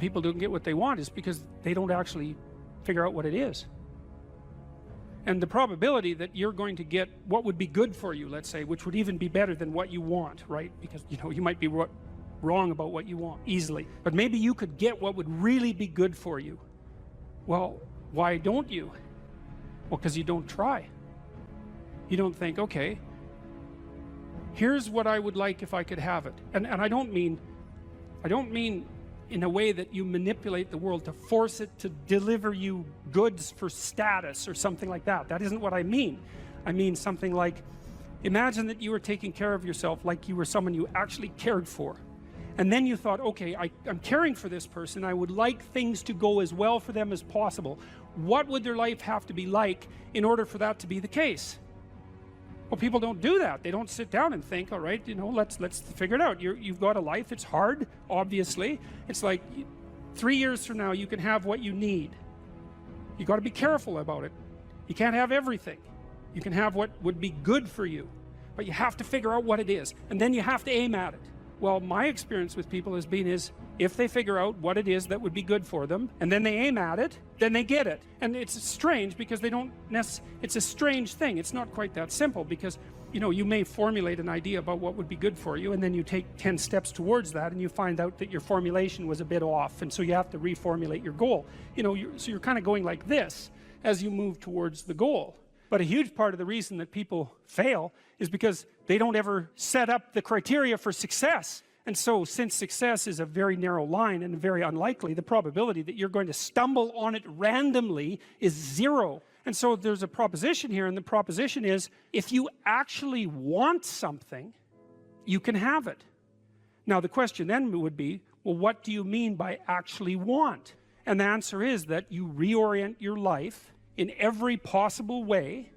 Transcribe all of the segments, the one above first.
people don't get what they want is because they don't actually figure out what it is. And the probability that you're going to get what would be good for you, let's say, which would even be better than what you want, right? Because, you know, you might be wrong about what you want easily, but maybe you could get what would really be good for you. Well, why don't you? Well, because you don't try. You don't think, okay, here's what I would like if I could have it. And I don't mean in a way that you manipulate the world to force it to deliver you goods for status or something like that. That isn't what I mean. I mean something like, imagine that you were taking care of yourself like you were someone you actually cared for. And then you thought, okay, I'm caring for this person. I would like things to go as well for them as possible. What would their life have to be like in order for that to be the case? Well, people don't do that. They don't sit down and think, all right, you know, let's figure it out. You've got a life. It's hard, obviously. It's like 3 years from now, you can have what you need. You got to be careful about it. You can't have everything. You can have what would be good for you, but you have to figure out what it is, and then you have to aim at it. Well, my experience with people has been is if they figure out what it is that would be good for them and then they aim at it, then they get it. And it's strange because they don't it's a strange thing. It's not quite that simple because, you know, you may formulate an idea about what would be good for you, and then you take 10 steps towards that and you find out that your formulation was a bit off, and so you have to reformulate your goal. You know, so you're kind of going like this as you move towards the goal. But a huge part of the reason that people fail is because they don't ever set up the criteria for success. And so, since success is a very narrow line and very unlikely, the probability that you're going to stumble on it randomly is 0. And so there's a proposition here, and the proposition is, if you actually want something, you can have it. Now the question then would be, well, what do you mean by actually want? And the answer is that you reorient your life in every possible way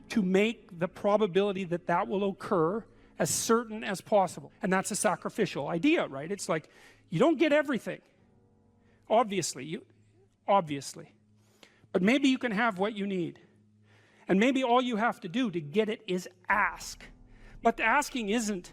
to make the probability that that will occur as certain as possible. And that's a sacrificial idea, right? It's like, you don't get everything, obviously, but maybe you can have what you need, and maybe all you have to do to get it is ask. But the asking isn't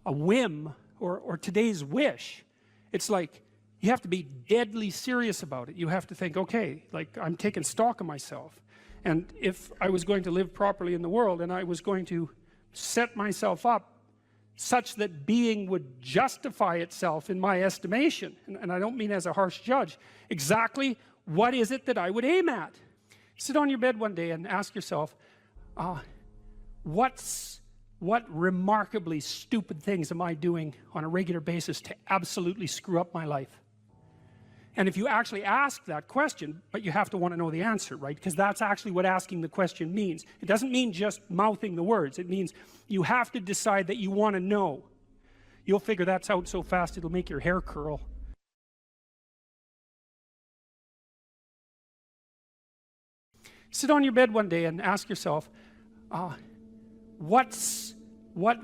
a whim or today's wish. It's like, you have to be deadly serious about it. You have to think, okay, like, I'm taking stock of myself, and if I was going to live properly in the world, and I was going to set myself up such that being would justify itself in my estimation, and I don't mean as a harsh judge, exactly what is it that I would aim at? Sit on your bed one day and ask yourself, what remarkably stupid things am I doing on a regular basis to absolutely screw up my life? And if you actually ask that question, but you have to want to know the answer, right? Because that's actually what asking the question means. It doesn't mean just mouthing the words. It means you have to decide that you want to know. You'll figure that's out so fast it'll make your hair curl. Sit on your bed one day and ask yourself, what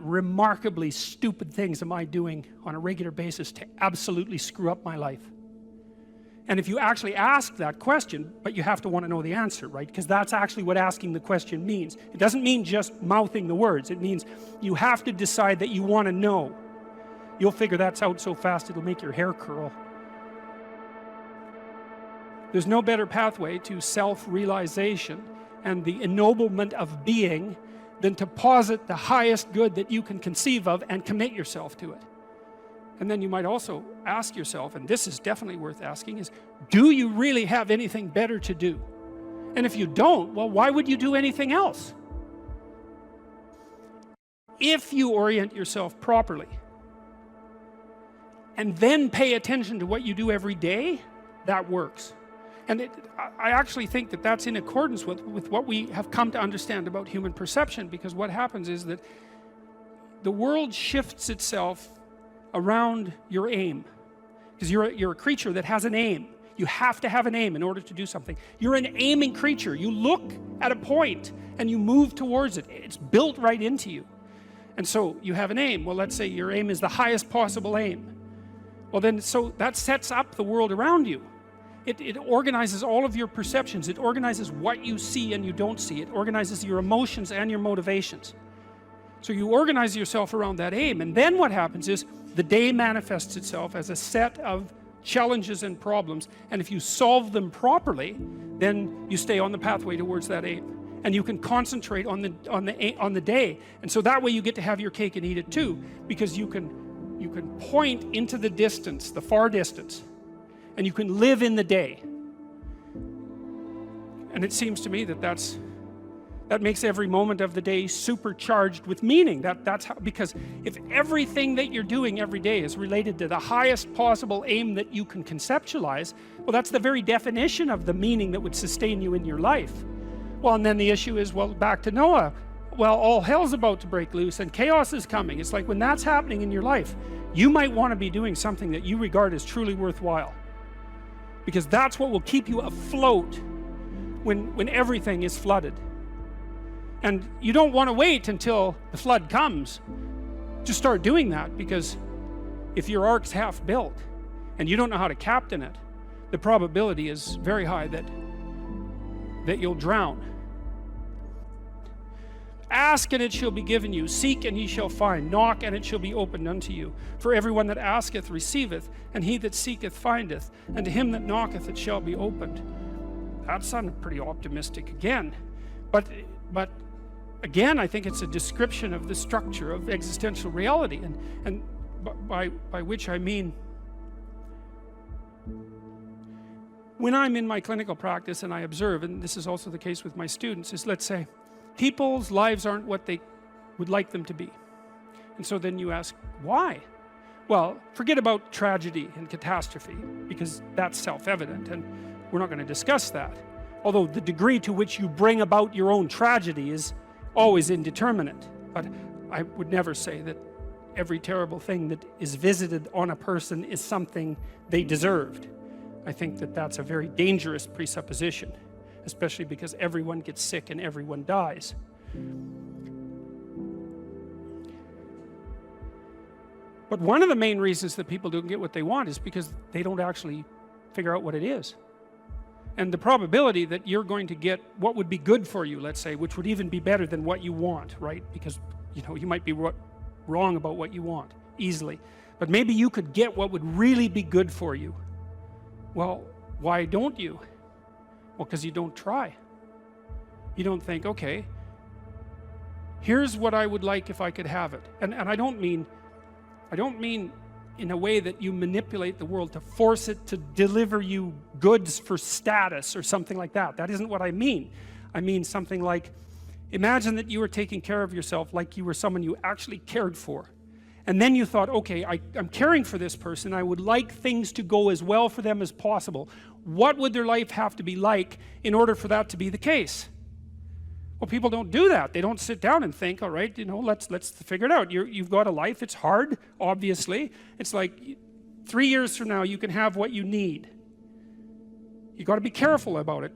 remarkably stupid things am I doing on a regular basis to absolutely screw up my life? And if you actually ask that question, but you have to want to know the answer, right? Because that's actually what asking the question means. It doesn't mean just mouthing the words. It means you have to decide that you want to know. You'll figure that's out so fast it'll make your hair curl. There's no better pathway to self-realization and the ennoblement of being than to posit the highest good that you can conceive of and commit yourself to it. And then you might also ask yourself, and this is definitely worth asking, is, do you really have anything better to do? And if you don't, well, why would you do anything else? If you orient yourself properly and then pay attention to what you do every day, that works. And I actually think that that's in accordance with what we have come to understand about human perception, because what happens is that the world shifts itself around your aim, because you're a creature that has an aim. You have to have an aim in order to do something. You're an aiming creature. You look at a point and you move towards it. It's built right into you. And so you have an aim. Well, let's say your aim is the highest possible aim. Well then, so that sets up the world around you. It organizes all of your perceptions. It organizes what you see and you don't see. It organizes your emotions and your motivations. So you organize yourself around that aim, and then what happens is the day manifests itself as a set of challenges and problems, and if you solve them properly, then you stay on the pathway towards that aim, and you can concentrate on the day, and so that way you get to have your cake and eat it too, because you can point into the distance, the far distance, and you can live in the day. And it seems to me that that makes every moment of the day supercharged with meaning. That's how, because if everything that you're doing every day is related to the highest possible aim that you can conceptualize, well, that's the very definition of the meaning that would sustain you in your life. Well, and then the issue is, well, back to Noah. Well, all hell's about to break loose and chaos is coming. It's like when that's happening in your life, you might want to be doing something that you regard as truly worthwhile, because that's what will keep you afloat when everything is flooded. And you don't want to wait until the flood comes to start doing that, because if your ark's half built and you don't know how to captain it, the probability is very high that you'll drown. Ask and it shall be given you, seek and ye shall find, knock and it shall be opened unto you. For everyone that asketh receiveth, and he that seeketh findeth, and to him that knocketh it shall be opened. That sounded pretty optimistic again, but again, I think it's a description of the structure of existential reality, and by which I mean, when I'm in my clinical practice and I observe, and this is also the case with my students, is, let's say people's lives aren't what they would like them to be, and so then you ask, why? Well, forget about tragedy and catastrophe, because that's self-evident, and we're not going to discuss that, although the degree to which you bring about your own tragedy is always indeterminate. But I would never say that every terrible thing that is visited on a person is something they deserved. I think that that's a very dangerous presupposition, especially because everyone gets sick and everyone dies. But one of the main reasons that people don't get what they want is because they don't actually figure out what it is. And the probability that you're going to get what would be good for you, let's say, which would even be better than what you want, right? Because, you might be wrong about what you want easily, but maybe you could get what would really be good for you. Well, why don't you? Well, because you don't try. You don't think, okay, here's what I would like if I could have it. And I don't mean in a way that you manipulate the world to force it to deliver you goods for status or something like that. That isn't what I mean. I mean something like, imagine that you were taking care of yourself like you were someone you actually cared for. And then you thought, okay, I'm caring for this person. I would like things to go as well for them as possible. What would their life have to be like in order for that to be the case? Well, people don't do that. They don't sit down and think, all right, let's figure it out. You've got a life. It's hard, obviously. It's like 3 years from now, you can have what you need. You got to be careful about it.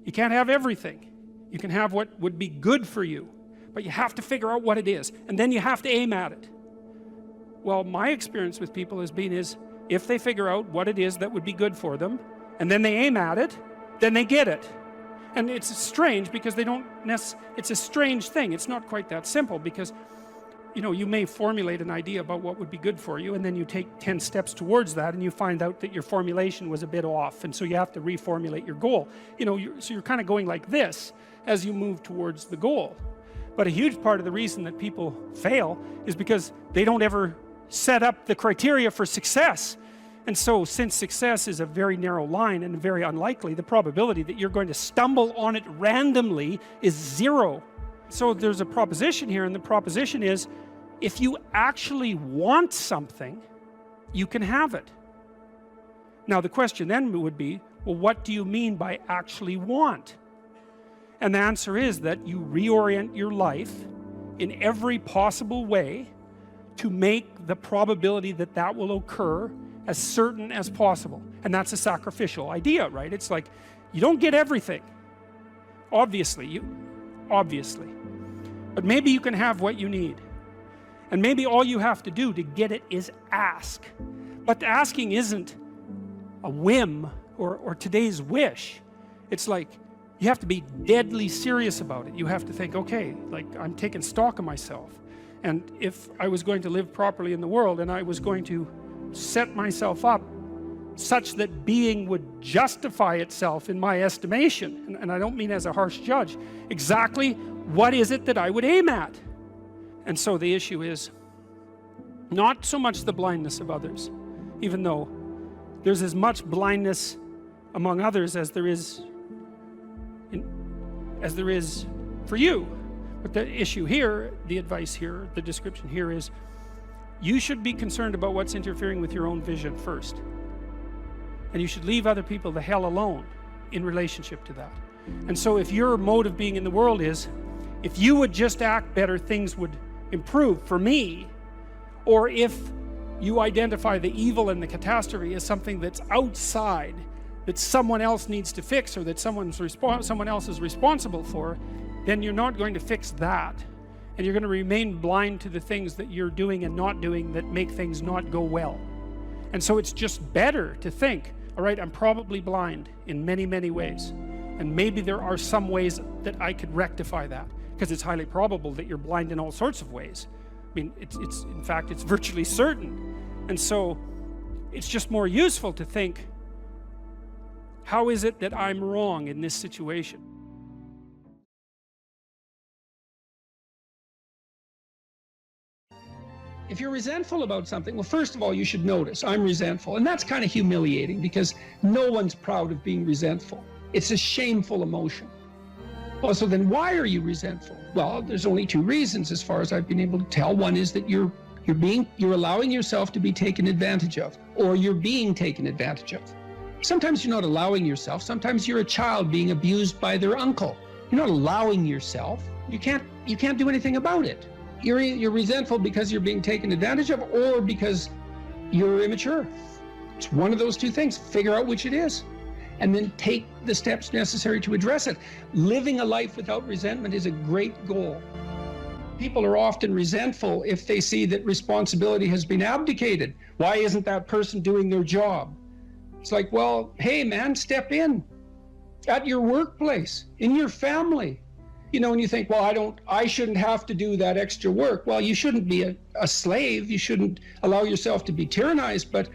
You can't have everything. You can have what would be good for you, but you have to figure out what it is, and then you have to aim at it. Well, my experience with people has been if they figure out what it is that would be good for them, and then they aim at it, then they get it. And it's strange because it's a strange thing. It's not quite that simple, because you may formulate an idea about what would be good for you, and then you take 10 steps towards that and you find out that your formulation was a bit off, and so you have to reformulate your goal. So you're kind of going like this as you move towards the goal. But a huge part of the reason that people fail is because they don't ever set up the criteria for success. And so, since success is a very narrow line and very unlikely, the probability that you're going to stumble on it randomly is 0. So there's a proposition here, and the proposition is, if you actually want something, you can have it. Now the question then would be, well, what do you mean by actually want? And the answer is that you reorient your life in every possible way to make the probability that that will occur as certain as possible. And that's a sacrificial idea, right? It's like, you don't get everything. Obviously. But maybe you can have what you need. And maybe all you have to do to get it is ask. But asking isn't a whim or today's wish. It's like, you have to be deadly serious about it. You have to think, okay, like, I'm taking stock of myself. And if I was going to live properly in the world, and I was going to set myself up such that being would justify itself in my estimation, and I don't mean as a harsh judge, exactly what is it that I would aim at? And so the issue is not so much the blindness of others, even though there's as much blindness among others as there is for you. But the issue here, the advice here, the description here is, you should be concerned about what's interfering with your own vision first, and you should leave other people the hell alone in relationship to that. And so if your mode of being in the world is, if you would just act better, things would improve for me, or if you identify the evil and the catastrophe as something that's outside, that someone else needs to fix, or that someone else is responsible for, then you're not going to fix that, and you're going to remain blind to the things that you're doing and not doing that make things not go well. And so it's just better to think, all right, I'm probably blind in many, many ways, and maybe there are some ways that I could rectify that, because it's highly probable that you're blind in all sorts of ways. I mean, in fact, it's virtually certain. And so it's just more useful to think, how is it that I'm wrong in this situation? If you're resentful about something, well, first of all, you should notice, I'm resentful. And that's kind of humiliating, because no one's proud of being resentful. It's a shameful emotion. Well, so then why are you resentful? Well, there's only two reasons as far as I've been able to tell. One is that you're allowing yourself to be taken advantage of, or you're being taken advantage of. Sometimes you're not allowing yourself. Sometimes you're a child being abused by their uncle. You're not allowing yourself. You can't do anything about it. You're resentful because you're being taken advantage of, or because you're immature. It's one of those two things. Figure out which it is, and then take the steps necessary to address it. Living a life without resentment is a great goal. People are often resentful if they see that responsibility has been abdicated. Why isn't that person doing their job? It's like, well, hey man, step in at your workplace, in your family. You know, and you think, well, I shouldn't have to do that extra work. Well, you shouldn't be a slave. You shouldn't allow yourself to be tyrannized. But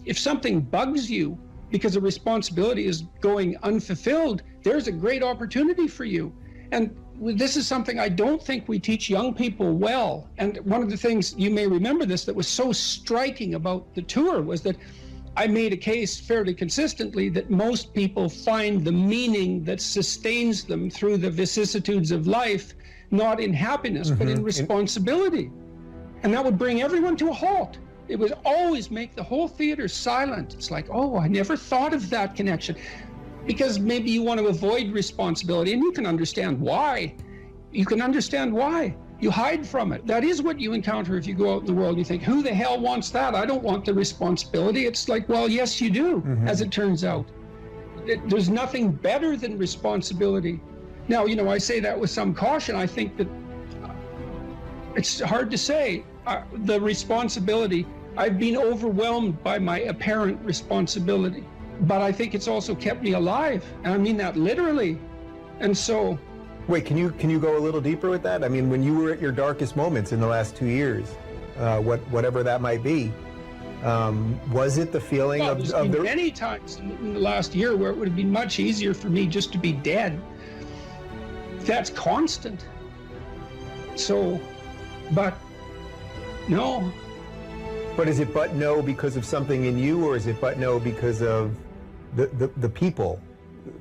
if something bugs you because a responsibility is going unfulfilled, there's a great opportunity for you. And this is something I don't think we teach young people well. And one of the things, you may remember this, that was so striking about the tour was that I made a case fairly consistently that most people find the meaning that sustains them through the vicissitudes of life, not in happiness, but in responsibility. And that would bring everyone to a halt. It would always make the whole theater silent. It's like, oh, I never thought of that connection. Because maybe you want to avoid responsibility, and you can understand why. You can understand why. You hide from it. That is what you encounter if you go out in the world. You think, who the hell wants that? I don't want the responsibility. It's like, well, yes, you do, as it turns out. There's nothing better than responsibility. Now, you know, I say that with some caution. I think that it's hard to say. The responsibility, I've been overwhelmed by my apparent responsibility, but I think it's also kept me alive. And I mean that literally. And so, wait, can you go a little deeper with that? I mean, when you were at your darkest moments in the last 2 years, whatever that might be, was it the feeling of the... many times in the last year where it would have been much easier for me just to be dead. That's constant. So, but no. But is it but no because of something in you, or is it but no because of the people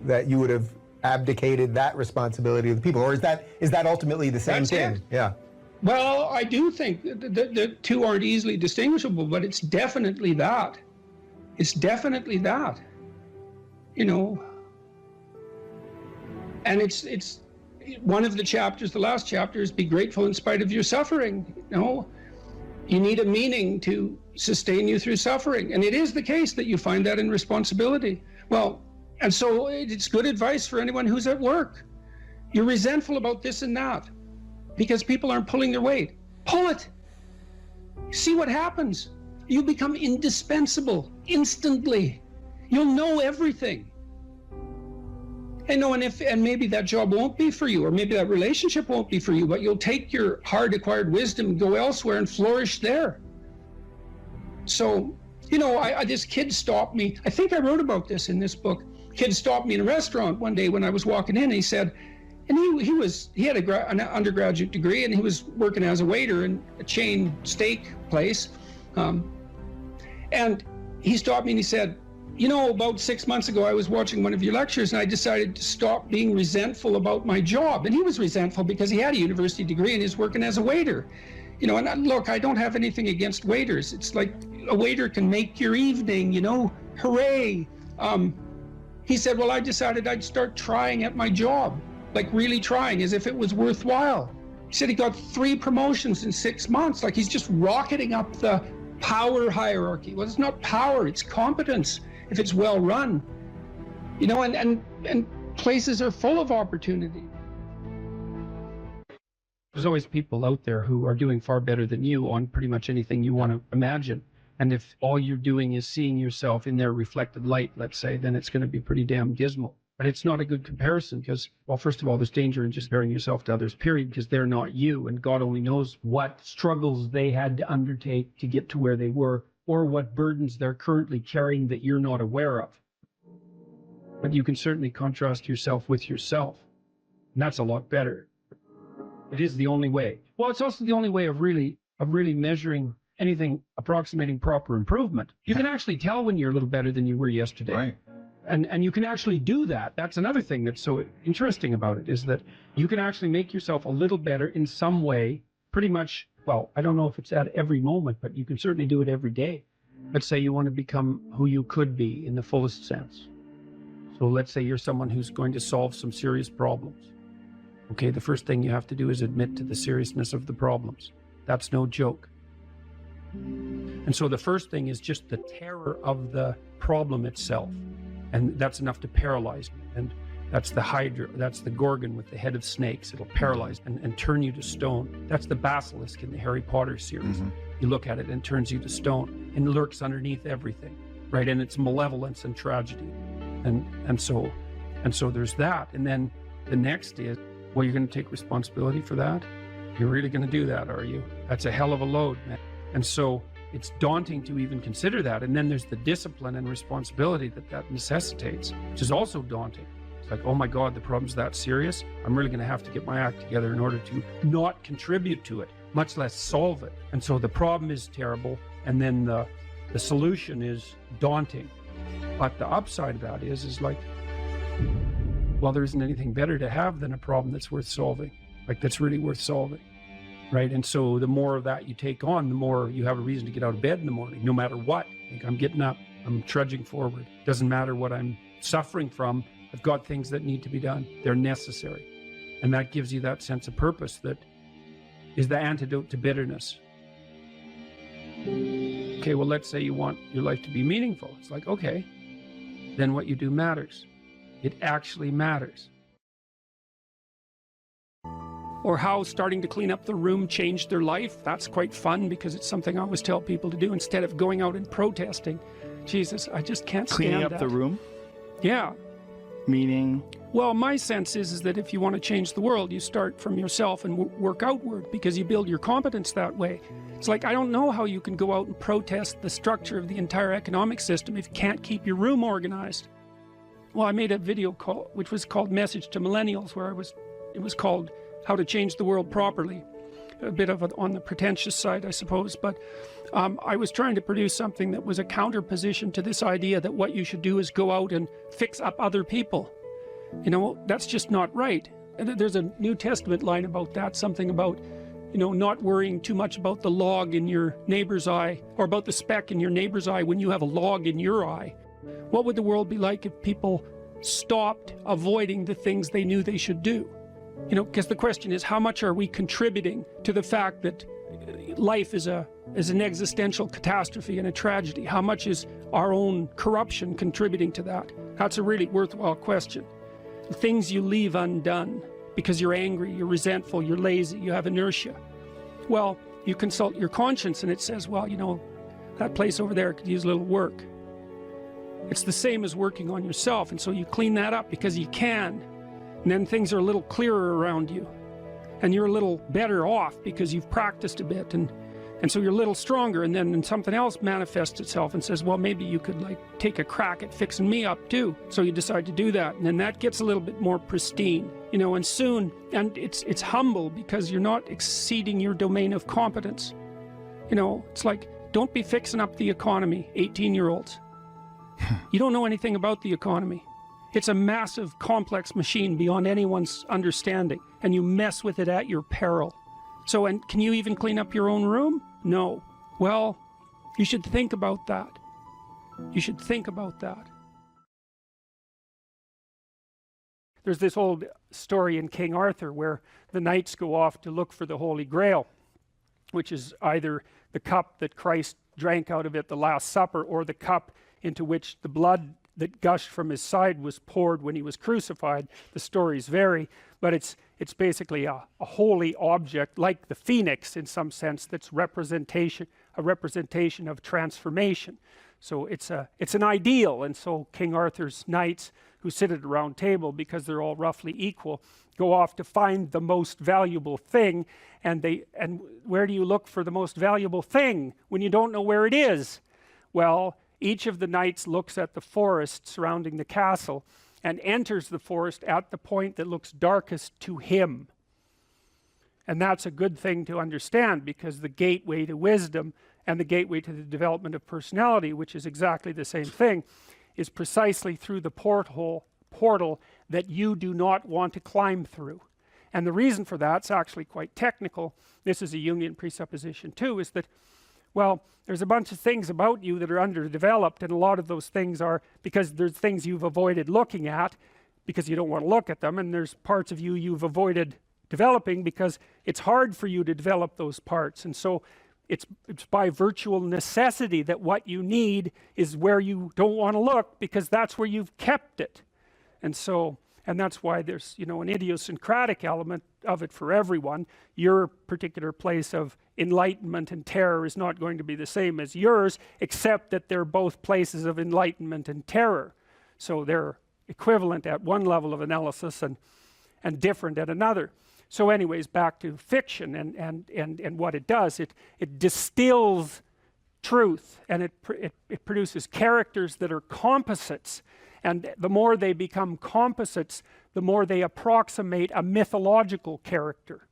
that you would have abdicated that responsibility of the people, or is that ultimately the same thing? It. Yeah. Well, I do think the two aren't easily distinguishable, but it's definitely that. It's definitely that. You know. And it's one of the chapters, the last chapter, is be grateful in spite of your suffering. You know, you need a meaning to sustain you through suffering, and it is the case that you find that in responsibility. Well. And so it's good advice for anyone who's at work. You're resentful about this and that because people aren't pulling their weight. Pull it. See what happens. You become indispensable instantly. You'll know everything. And maybe that job won't be for you, or maybe that relationship won't be for you, but you'll take your hard acquired wisdom and go elsewhere and flourish there. So You know, this kid stopped me. I think I wrote about this in this book. Kid stopped me in a restaurant one day when I was walking in, and he said, and he had an undergraduate degree, and he was working as a waiter in a chain steak place. And he stopped me and he said, you know, about 6 months ago, I was watching one of your lectures and I decided to stop being resentful about my job. And he was resentful because he had a university degree and he's working as a waiter. You know, and look, I don't have anything against waiters. It's like a waiter can make your evening, you know, hooray. He said, well, I decided I'd start trying at my job, like really trying as if it was worthwhile. He said he got 3 promotions in 6 months, like he's just rocketing up the power hierarchy. Well, it's not power, it's competence if it's well run. You know, and places are full of opportunity. There's always people out there who are doing far better than you on pretty much anything you want to imagine. And if all you're doing is seeing yourself in their reflected light, let's say, then it's going to be pretty damn dismal. But it's not a good comparison because, well, first of all, there's danger in just comparing yourself to others, period, because they're not you. And God only knows what struggles they had to undertake to get to where they were, or what burdens they're currently carrying that you're not aware of. But you can certainly contrast yourself with yourself. And that's a lot better. It is the only way. Well, it's also the only way of really measuring anything approximating proper improvement. You can actually tell when you're a little better than you were yesterday. Right. And you can actually do that. That's another thing that's so interesting about it, is that you can actually make yourself a little better in some way, pretty much. Well, I don't know if it's at every moment, but you can certainly do it every day. Let's say you want to become who you could be in the fullest sense. So let's say you're someone who's going to solve some serious problems. Okay, the first thing you have to do is admit to the seriousness of the problems. That's no joke. And so the first thing is just the terror of the problem itself. And that's enough to paralyze me. And that's the Hydra, that's the Gorgon with the head of snakes. It'll paralyze and turn you to stone. That's the basilisk in the Harry Potter series. You look at it and it turns you to stone and lurks underneath everything, right? And it's malevolence and tragedy. And so there's that. And then the next is, well, you're going to take responsibility for that? You're really going to do that, are you? That's a hell of a load, man. And so it's daunting to even consider that. And then there's the discipline and responsibility that necessitates, which is also daunting. It's like, oh my God, the problem's that serious. I'm really going to have to get my act together in order to not contribute to it, much less solve it. And so the problem is terrible. And then the solution is daunting. But the upside of that is like, well, there isn't anything better to have than a problem that's worth solving, like that's really worth solving. Right. And so the more of that you take on, the more you have a reason to get out of bed in the morning, no matter what. Like, I'm getting up, I'm trudging forward. Doesn't matter what I'm suffering from. I've got things that need to be done. They're necessary. And that gives you that sense of purpose that is the antidote to bitterness. Okay, well, let's say you want your life to be meaningful. It's like, okay, then what you do matters. It actually matters. Or how starting to clean up the room changed their life. That's quite fun because it's something I always tell people to do instead of going out and protesting. Jesus, I just can't stand Cleaning up that. the room? Yeah. Meaning? Well, my sense is that if you want to change the world, you start from yourself and work outward because you build your competence that way. It's like, I don't know how you can go out and protest the structure of the entire economic system if you can't keep your room organized. Well, I made a video which was called Message to Millennials, where it was called How to Change the World Properly. A bit of on the pretentious side, I suppose, but I was trying to produce something that was a counterposition to this idea that what you should do is go out and fix up other people. You know, that's just not right. There's a New Testament line about that, something about, you know, not worrying too much about the log in your neighbor's eye, or about the speck in your neighbor's eye when you have a log in your eye. What would the world be like if people stopped avoiding the things they knew they should do? You know, because the question is, how much are we contributing to the fact that life is an existential catastrophe and a tragedy? How much is our own corruption contributing to that? That's a really worthwhile question. The things you leave undone because you're angry, you're resentful, you're lazy, you have inertia. Well, you consult your conscience and it says, well, you know, that place over there could use a little work. It's the same as working on yourself, and so you clean that up because you can. And then things are a little clearer around you. And you're a little better off because you've practiced a bit. And And so you're a little stronger, and then something else manifests itself and says, well, maybe you could like take a crack at fixing me up too. So you decide to do that, and then that gets a little bit more pristine, you know, and soon, and it's humble because you're not exceeding your domain of competence. You know, it's like, don't be fixing up the economy, 18-year-olds. You don't know anything about the economy. It's a massive, complex machine beyond anyone's understanding, and you mess with it at your peril. So, and can you even clean up your own room? No. Well, you should think about that. You should think about that. There's this old story in King Arthur where the knights go off to look for the Holy Grail, which is either the cup that Christ drank out of at the Last Supper, or the cup into which the blood that gushed from his side was poured when he was crucified. The stories vary, but it's basically a holy object, like the phoenix in some sense, that's a representation of transformation. So it's an ideal, and so King Arthur's knights, who sit at a round table because they're all roughly equal, go off to find the most valuable thing, and where do you look for the most valuable thing when you don't know where it is? Well, each of the knights looks at the forest surrounding the castle and enters the forest at the point that looks darkest to him. And that's a good thing to understand, because the gateway to wisdom and the gateway to the development of personality, which is exactly the same thing, is precisely through the portal that you do not want to climb through. And the reason for that's actually quite technical. This is a Jungian presupposition too, is that, well, there's a bunch of things about you that are underdeveloped, and a lot of those things are because there's things you've avoided looking at because you don't want to look at them, and there's parts of you you've avoided developing because it's hard for you to develop those parts. And so it's by virtual necessity that what you need is where you don't want to look, because that's where you've kept it. And so, and that's why there's, you know, an idiosyncratic element of it for everyone. Your particular place of enlightenment and terror is not going to be the same as yours, except that they're both places of enlightenment and terror. So they're equivalent at one level of analysis and different at another. So anyways, back to fiction and what it does. It distills truth, and it produces characters that are composites. And the more they become composites, the more they approximate a mythological character.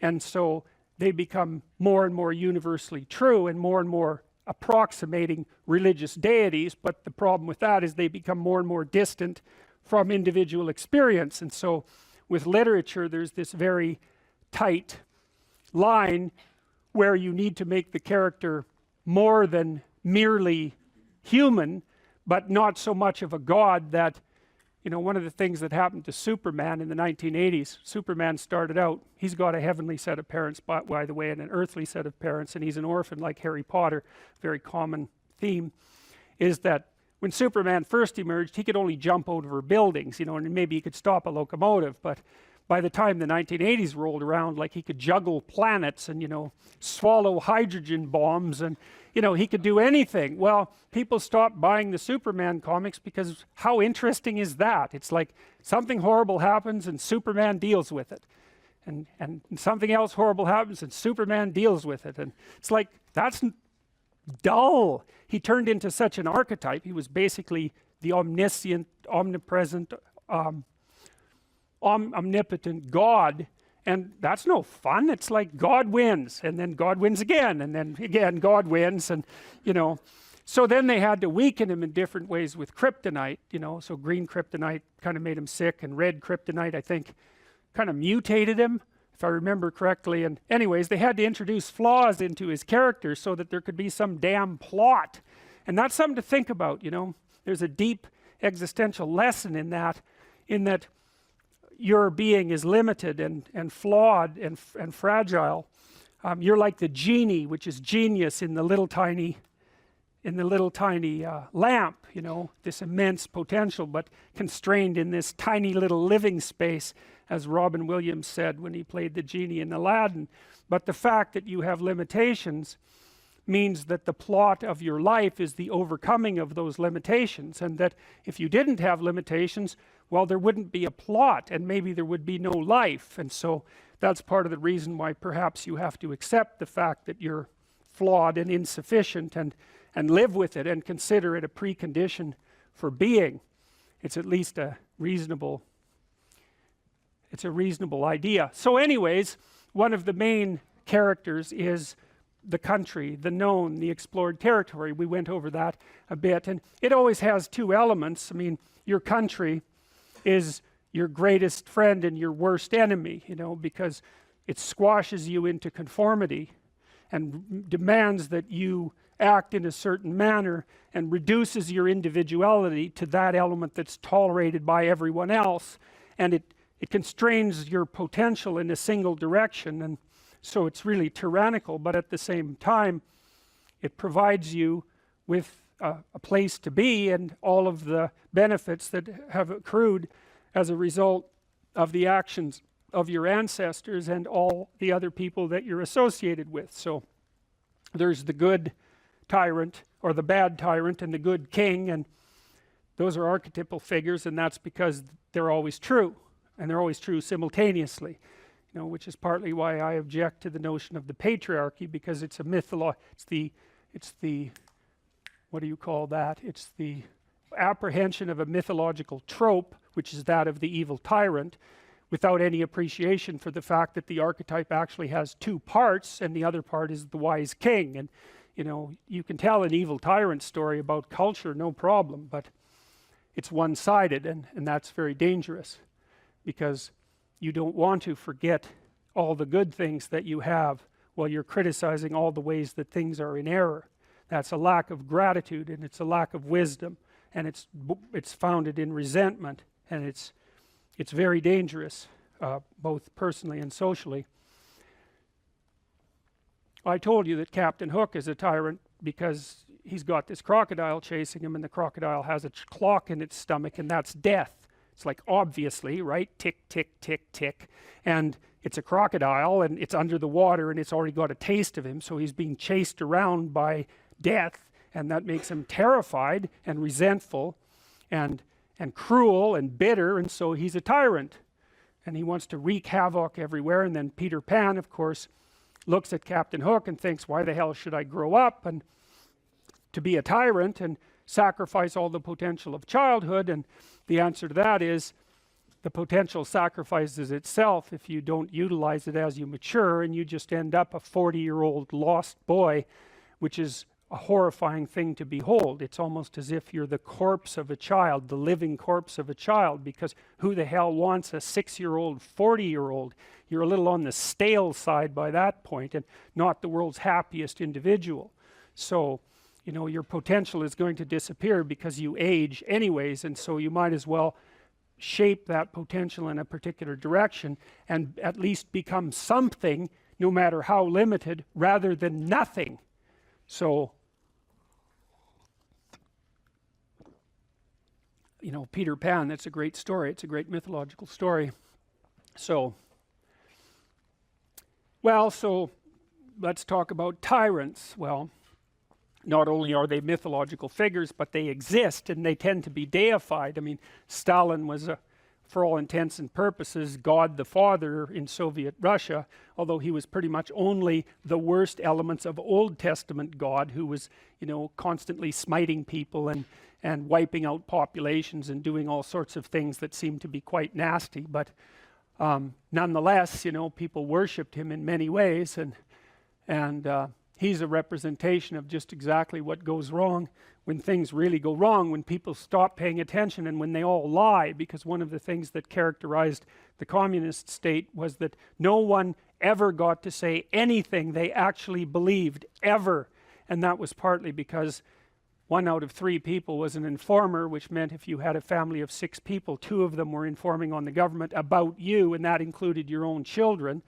And so they become more and more universally true and more approximating religious deities. But the problem with that is they become more and more distant from individual experience. And so with literature, there's this very tight line where you need to make the character more than merely human, but not so much of a god that, you know, one of the things that happened to Superman in the 1980s, Superman started out, he's got a heavenly set of parents, by the way, and an earthly set of parents, and he's an orphan like Harry Potter. Very common theme is that when Superman first emerged, he could only jump over buildings, you know, and maybe he could stop a locomotive. But by the time the 1980s rolled around, like, he could juggle planets and, you know, swallow hydrogen bombs, and, you know, he could do anything. Well, people stopped buying the Superman comics because how interesting is that? It's like something horrible happens and Superman deals with it. And something else horrible happens and Superman deals with it. And it's like, that's dull. He turned into such an archetype. He was basically the omniscient, omnipresent, omnipotent God, and that's no fun. It's like God wins, and then God wins again, and then again God wins, and, you know. So then they had to weaken him in different ways with kryptonite, you know. So green kryptonite kind of made him sick, and red kryptonite, I think, kind of mutated him, if I remember correctly. And anyways, they had to introduce flaws into his character so that there could be some damn plot. And that's something to think about, you know. There's a deep existential lesson in that your being is limited and flawed and fragile. You're like the genie, which is genius in the little tiny lamp, you know, this immense potential, but constrained in this tiny little living space, as Robin Williams said when he played the genie in Aladdin. But the fact that you have limitations means that the plot of your life is the overcoming of those limitations, and that if you didn't have limitations, well, there wouldn't be a plot, and maybe there would be no life. And so that's part of the reason why perhaps you have to accept the fact that you're flawed and insufficient, and live with it and consider it a precondition for being. It's at least a reasonable idea. So anyways, one of the main characters is the country, the known, the explored territory. We went over that a bit, and it always has two elements. I mean, your country is your greatest friend and your worst enemy, you know, because it squashes you into conformity and demands that you act in a certain manner and reduces your individuality to that element that's tolerated by everyone else, and it constrains your potential in a single direction, and so it's really tyrannical. But at the same time, it provides you with a place to be and all of the benefits that have accrued as a result of the actions of your ancestors and all the other people that you're associated with. So there's the good tyrant or the bad tyrant and the good king, and those are archetypal figures, and that's because they're always true, and they're always true simultaneously, you know, which is partly why I object to the notion of the patriarchy, because it's a it's the what do you call that? It's the apprehension of a mythological trope, which is that of the evil tyrant, without any appreciation for the fact that the archetype actually has two parts, and the other part is the wise king. And you know, you can tell an evil tyrant story about culture, no problem, but it's one-sided, and that's very dangerous, because you don't want to forget all the good things that you have while you're criticizing all the ways that things are in error. That's a lack of gratitude, and it's a lack of wisdom, and it's founded in resentment, and it's very dangerous, both personally and socially. I told you that Captain Hook is a tyrant because he's got this crocodile chasing him, and the crocodile has a clock in its stomach, and that's death. It's like, obviously, right? Tick, tick, tick, tick. And it's a crocodile, and it's under the water, and it's already got a taste of him, so he's being chased around by death, and that makes him terrified and resentful and cruel and bitter, and so he's a tyrant. And he wants to wreak havoc everywhere. And then Peter Pan, of course, looks at Captain Hook and thinks, why the hell should I grow up and to be a tyrant and sacrifice all the potential of childhood? And the answer to that is, the potential sacrifices itself if you don't utilize it as you mature, and you just end up a 40-year-old lost boy, which is a horrifying thing to behold. It's almost as if you're the corpse of a child, the living corpse of a child, because who the hell wants a 6-year-old, 40-year-old? You're a little on the stale side by that point, and not the world's happiest individual. So, you know, your potential is going to disappear because you age anyways, and so you might as well shape that potential in a particular direction and at least become something, no matter how limited, rather than nothing. So, you know, Peter Pan, that's a great story. It's a great mythological story. So, well, so let's talk about tyrants. Well, not only are they mythological figures, but they exist, and they tend to be deified. I mean, Stalin was, for all intents and purposes, God the Father in Soviet Russia, although he was pretty much only the worst elements of Old Testament God, who was, you know, constantly smiting people and wiping out populations and doing all sorts of things that seemed to be quite nasty. But nonetheless, you know, people worshipped him in many ways, and he's a representation of just exactly what goes wrong when things really go wrong, when people stop paying attention and when they all lie. Because one of the things that characterized the communist state was that no one ever got to say anything they actually believed, ever. And that was partly because 1 out of 3 people was an informer, which meant if you had a family of 6 people, 2 of them were informing on the government about you, and that included your own children.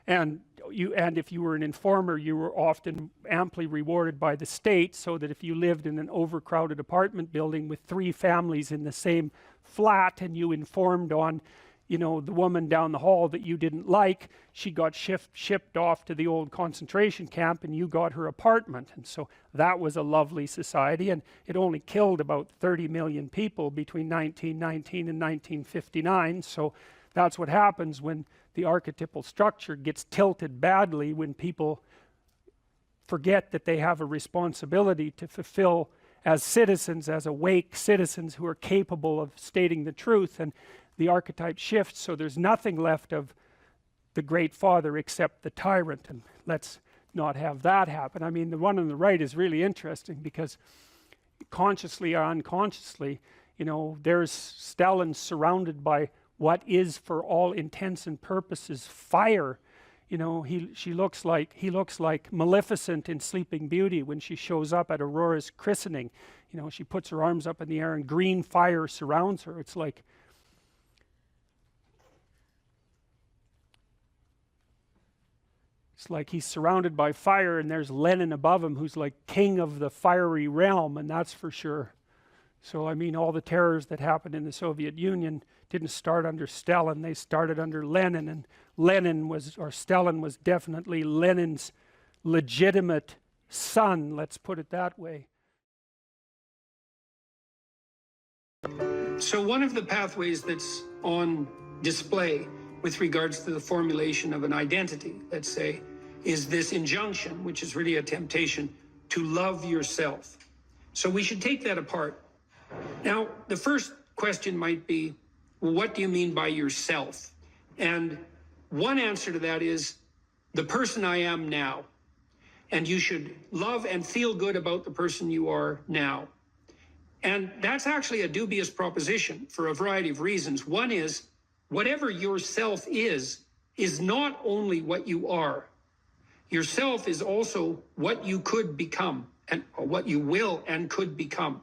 And if you were an informer, you were often amply rewarded by the state, so that if you lived in an overcrowded apartment building with 3 families in the same flat, and you informed on, you know, the woman down the hall that you didn't like, she got shipped off to the old concentration camp, and you got her apartment. And so that was a lovely society, and it only killed about 30 million people between 1919 and 1959. So that's what happens when the archetypal structure gets tilted badly, when people forget that they have a responsibility to fulfill as citizens, as awake citizens who are capable of stating the truth, and the archetype shifts, so there's nothing left of the great father except the tyrant. And let's not have that happen. I mean, the one on the right is really interesting, because consciously or unconsciously, you know, there's Stellan surrounded by what is for all intents and purposes fire. You know, he looks like Maleficent in Sleeping Beauty when she shows up at Aurora's christening. You know, she puts her arms up in the air and green fire surrounds her. It's like he's surrounded by fire, and there's Lenin above him who's like king of the fiery realm, and that's for sure. So I mean, all the terrors that happened in the Soviet Union didn't start under Stalin, they started under Lenin, and Stalin was definitely Lenin's legitimate son, let's put it that way. So one of the pathways that's on display with regards to the formulation of an identity, let's say, is this injunction, which is really a temptation to love yourself. So we should take that apart. Now, the first question might be, well, what do you mean by yourself? And one answer to that is the person I am now. And you should love and feel good about the person you are now. And that's actually a dubious proposition for a variety of reasons. One is, whatever yourself is not only what you are. Yourself is also what you could become, and what you will and could become.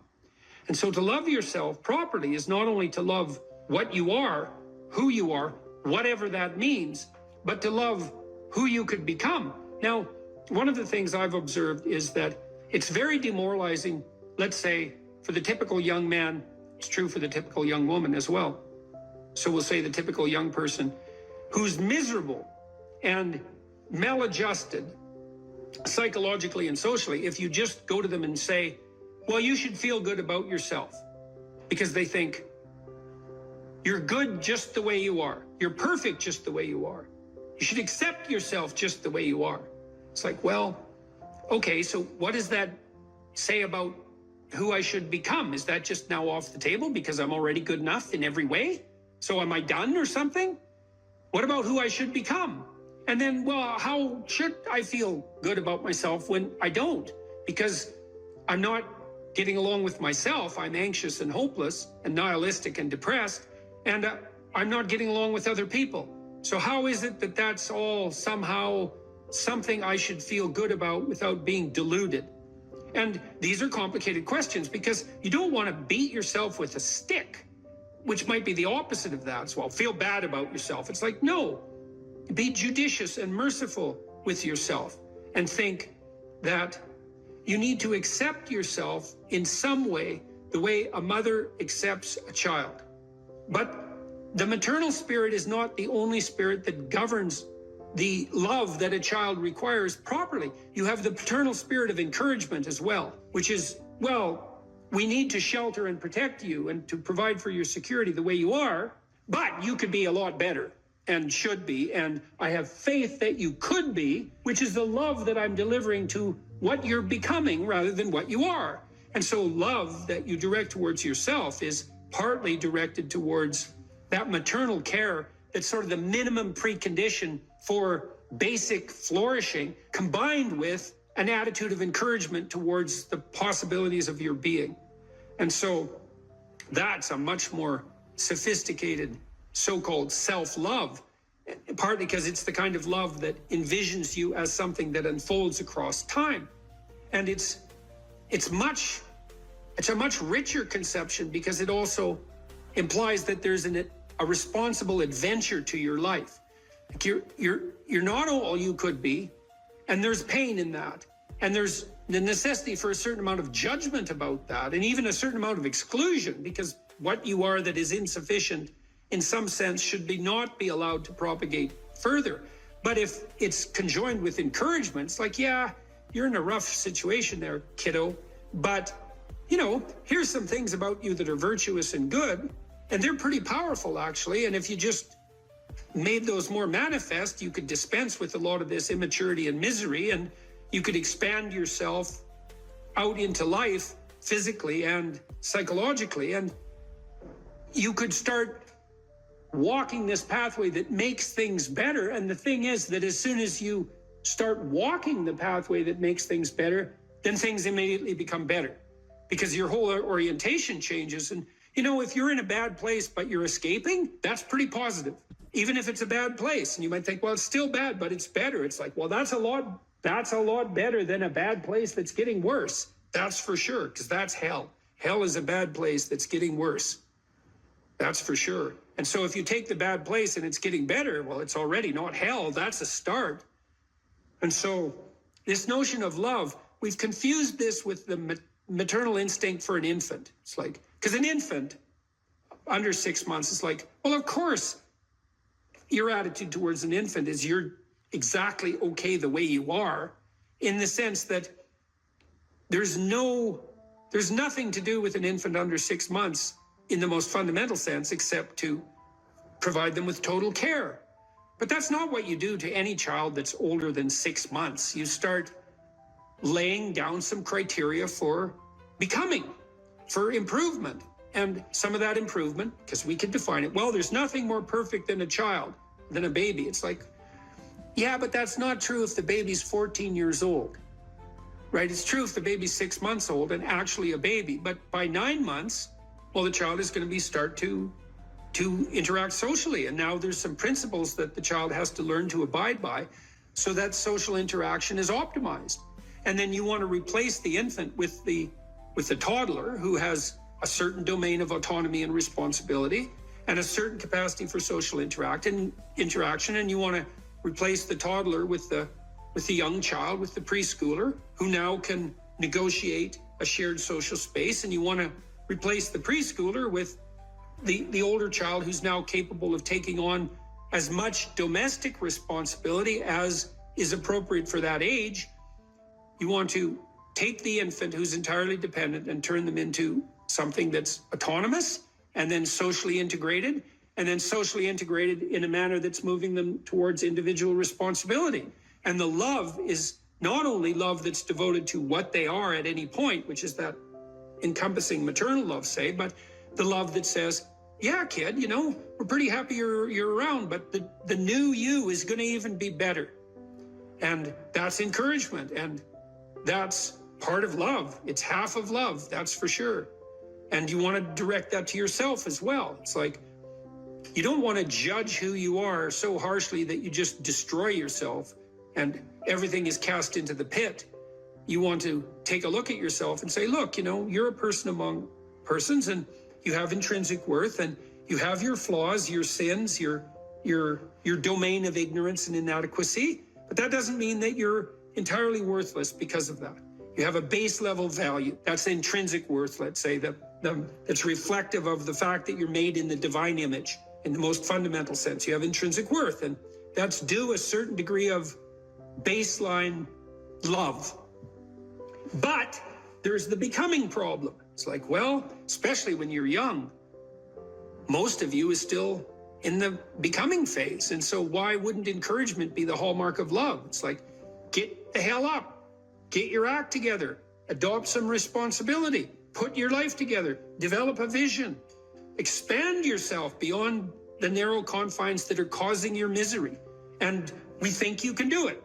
And so to love yourself properly is not only to love what you are, who you are, whatever that means, but to love who you could become. Now, one of the things I've observed is that it's very demoralizing, let's say, for the typical young man. It's true for the typical young woman as well. So we'll say the typical young person who's miserable and maladjusted psychologically and socially, if you just go to them and say, well, you should feel good about yourself, because they think you're good just the way you are. You're perfect just the way you are. You should accept yourself just the way you are. It's like, well, okay, so what does that say about who I should become? Is that just now off the table because I'm already good enough in every way? So am I done or something? What about who I should become? And then, well, how should I feel good about myself when I don't? Because I'm not getting along with myself. I'm anxious and hopeless and nihilistic and depressed, and I'm not getting along with other people. So how is it that that's all somehow something I should feel good about without being deluded? And these are complicated questions, because you don't want to beat yourself with a stick, which might be the opposite of that. So, well, feel bad about yourself. It's like, no, be judicious and merciful with yourself, and think that you need to accept yourself in some way, the way a mother accepts a child. But the maternal spirit is not the only spirit that governs the love that a child requires properly. You have the paternal spirit of encouragement as well, which is, well, we need to shelter and protect you and to provide for your security the way you are, but you could be a lot better and should be, and I have faith that you could be, which is the love that I'm delivering to what you're becoming rather than what you are. And so love that you direct towards yourself is partly directed towards that maternal care that's sort of the minimum precondition for basic flourishing, combined with an attitude of encouragement towards the possibilities of your being. And so that's a much more sophisticated so-called self-love, partly because it's the kind of love that envisions you as something that unfolds across time. And it's a much richer conception, because it also implies that there's a responsible adventure to your life. Like you're not all you could be, and there's pain in that, and there's the necessity for a certain amount of judgment about that, and even a certain amount of exclusion, because what you are that is insufficient in some sense should not be allowed to propagate further. But if it's conjoined with encouragement, it's like, yeah, you're in a rough situation there, kiddo, but you know, here's some things about you that are virtuous and good, and they're pretty powerful actually, and if you just made those more manifest, you could dispense with a lot of this immaturity and misery, and you could expand yourself out into life physically and psychologically, and you could start walking this pathway that makes things better. And the thing is that as soon as you start walking the pathway that makes things better, then things immediately become better because your whole orientation changes. And you know, if you're in a bad place but you're escaping, that's pretty positive, even if it's a bad place. And you might think, well, it's still bad, but it's better. It's like, well, that's a lot better than a bad place that's getting worse. That's for sure, because that's hell. Hell is a bad place that's getting worse. That's for sure. And so if you take the bad place and it's getting better, well, it's already not hell. That's a start. And so this notion of love, we've confused this with the maternal instinct for an infant. It's like, because an infant under 6 months is like, well, of course, your attitude towards an infant is you're exactly okay the way you are, in the sense that there's nothing to do with an infant under 6 months in the most fundamental sense, except to provide them with total care. But that's not what you do to any child that's older than 6 months. You start laying down some criteria for becoming, for improvement. And some of that improvement, because we can define it, well, there's nothing more perfect than a child, than a baby. It's like, yeah, but that's not true if the baby's 14 years old, right? It's true if the baby's 6 months old and actually a baby. But by 9 months, well, the child is going to start to interact socially. And now there's some principles that the child has to learn to abide by so that social interaction is optimized. And then you want to replace the infant with the toddler, who has a certain domain of autonomy and responsibility and a certain capacity for social interaction. And you want to replace the toddler with the young child, with the preschooler, who now can negotiate a shared social space. And you want to replace the preschooler with the older child, who's now capable of taking on as much domestic responsibility as is appropriate for that age. You want to take the infant who's entirely dependent and turn them into something that's autonomous and then socially integrated in a manner that's moving them towards individual responsibility. And the love is not only love that's devoted to what they are at any point, which is that encompassing maternal love, say, but the love that says, yeah, kid, you know, we're pretty happy you're around, but the new you is going to even be better. And that's encouragement. And that's part of love. It's half of love, that's for sure. And you want to direct that to yourself as well. It's like, you don't want to judge who you are so harshly that you just destroy yourself and everything is cast into the pit. You want to take a look at yourself and say, look, you know, you're a person among persons and you have intrinsic worth and you have your flaws, your sins, your domain of ignorance and inadequacy. But that doesn't mean that you're entirely worthless because of that. You have a base level value. That's intrinsic worth, let's say, that's reflective of the fact that you're made in the divine image in the most fundamental sense. You have intrinsic worth, and that's due a certain degree of baseline love. But there's the becoming problem. It's like, well, especially when you're young, most of you is still in the becoming phase. And so why wouldn't encouragement be the hallmark of love? It's like, get the hell up, get your act together, adopt some responsibility, put your life together, develop a vision, expand yourself beyond the narrow confines that are causing your misery. And we think you can do it.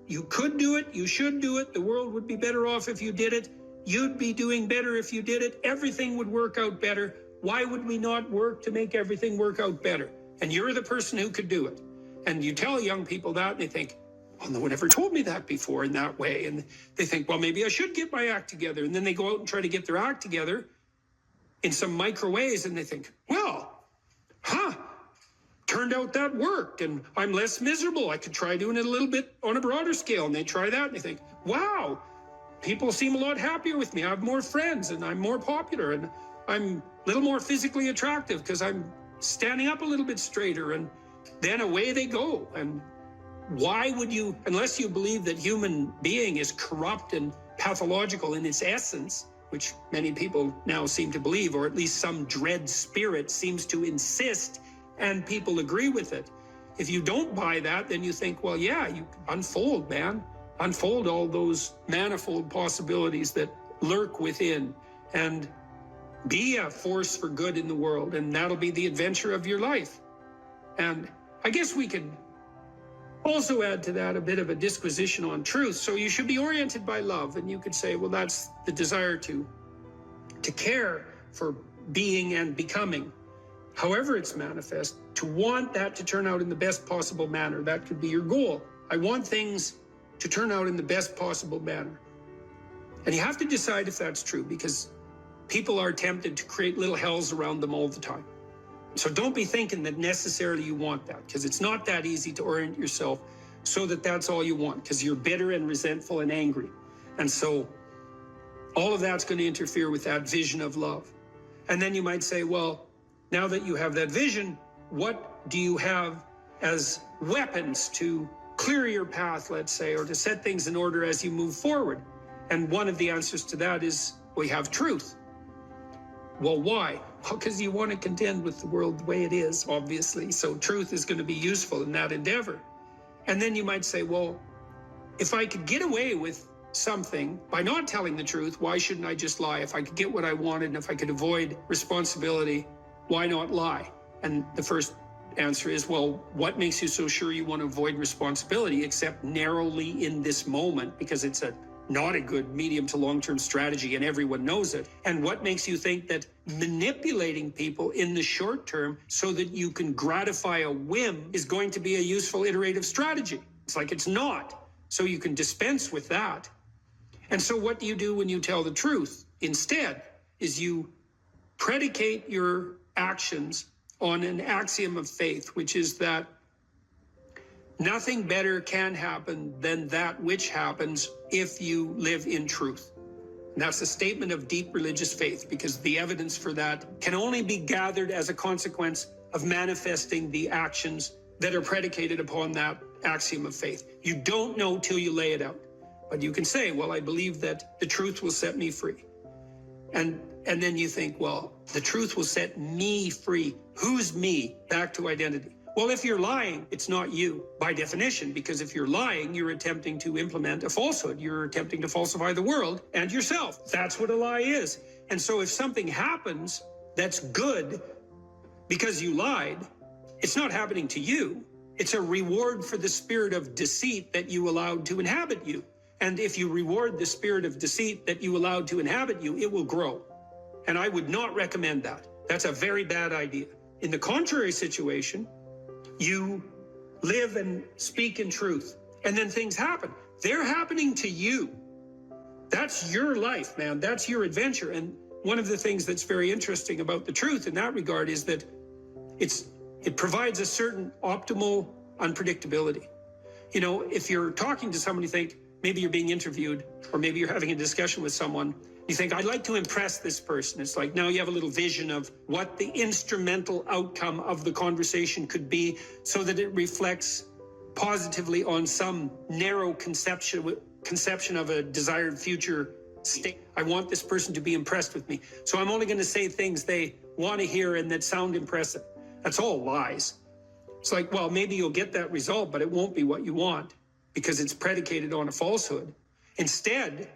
You could do it. You should do it. The world would be better off if you did it. You'd be doing better if you did it. Everything would work out better. Why would we not work to make everything work out better? And you're the person who could do it. And you tell young people that and they think, well, no one ever told me that before in that way. And they think, well, maybe I should get my act together. And then they go out and try to get their act together in some micro ways. And they think, well, turned out that worked and I'm less miserable. I could try doing it a little bit on a broader scale. And they try that and they think, wow, people seem a lot happier with me. I have more friends and I'm more popular and I'm a little more physically attractive because I'm standing up a little bit straighter. And then away they go. And why would you, unless you believe that human being is corrupt and pathological in its essence, which many people now seem to believe, or at least some dread spirit seems to insist, and people agree with it. If you don't buy that, then you think, well, yeah, you unfold, man. unfold all those manifold possibilities that lurk within and be a force for good in the world, and that'll be the adventure of your life. And I guess we could also add to that a bit of a disquisition on truth. So you should be oriented by love, and you could say, well, that's the desire to care for being and becoming, however it's manifest, to want that to turn out in the best possible manner. That could be your goal. I want things to turn out in the best possible manner. And you have to decide if that's true, because people are tempted to create little hells around them all the time. So don't be thinking that necessarily you want that, because it's not that easy to orient yourself so that that's all you want, because you're bitter and resentful and angry. And so all of that's going to interfere with that vision of love. And then you might say, well, now that you have that vision, what do you have as weapons to clear your path, let's say, or to set things in order as you move forward? And one of the answers to that is, we have truth. Well, why? Well, because you want to contend with the world the way it is, obviously. So truth is going to be useful in that endeavor. And then you might say, well, if I could get away with something by not telling the truth, why shouldn't I just lie? If I could get what I wanted and if I could avoid responsibility, why not lie? And the first answer is, well, what makes you so sure you want to avoid responsibility, except narrowly in this moment, because it's not a good medium to long-term strategy and everyone knows it. And what makes you think that manipulating people in the short term so that you can gratify a whim is going to be a useful iterative strategy? It's like it's not. So you can dispense with that. And so what do you do when you tell the truth? Instead, is you predicate your actions on an axiom of faith, which is that nothing better can happen than that which happens if you live in truth. And that's a statement of deep religious faith, because the evidence for that can only be gathered as a consequence of manifesting the actions that are predicated upon that axiom of faith. You don't know till you lay it out. But you can say, well, I believe that the truth will set me free. And then you think, well, the truth will set me free. Who's me? Back to identity. Well, if you're lying, it's not you by definition, because if you're lying, you're attempting to implement a falsehood. You're attempting to falsify the world and yourself. That's what a lie is. And so if something happens that's good because you lied, it's not happening to you. It's a reward for the spirit of deceit that you allowed to inhabit you. And if you reward the spirit of deceit that you allowed to inhabit you, it will grow. And I would not recommend that. That's a very bad idea. In the contrary situation, you live and speak in truth, and then things happen. They're happening to you. That's your life, man. That's your adventure. And one of the things that's very interesting about the truth in that regard is that it provides a certain optimal unpredictability. You know, if you're talking to someone, you think maybe you're being interviewed, or maybe you're having a discussion with someone, you think, I'd like to impress this person. It's like now you have a little vision of what the instrumental outcome of the conversation could be, so that it reflects positively on some narrow conception of a desired future state. I want this person to be impressed with me, so I'm only going to say things they want to hear and that sound impressive. That's all lies. It's like, well, maybe you'll get that result, but it won't be what you want, because it's predicated on a falsehood. Instead,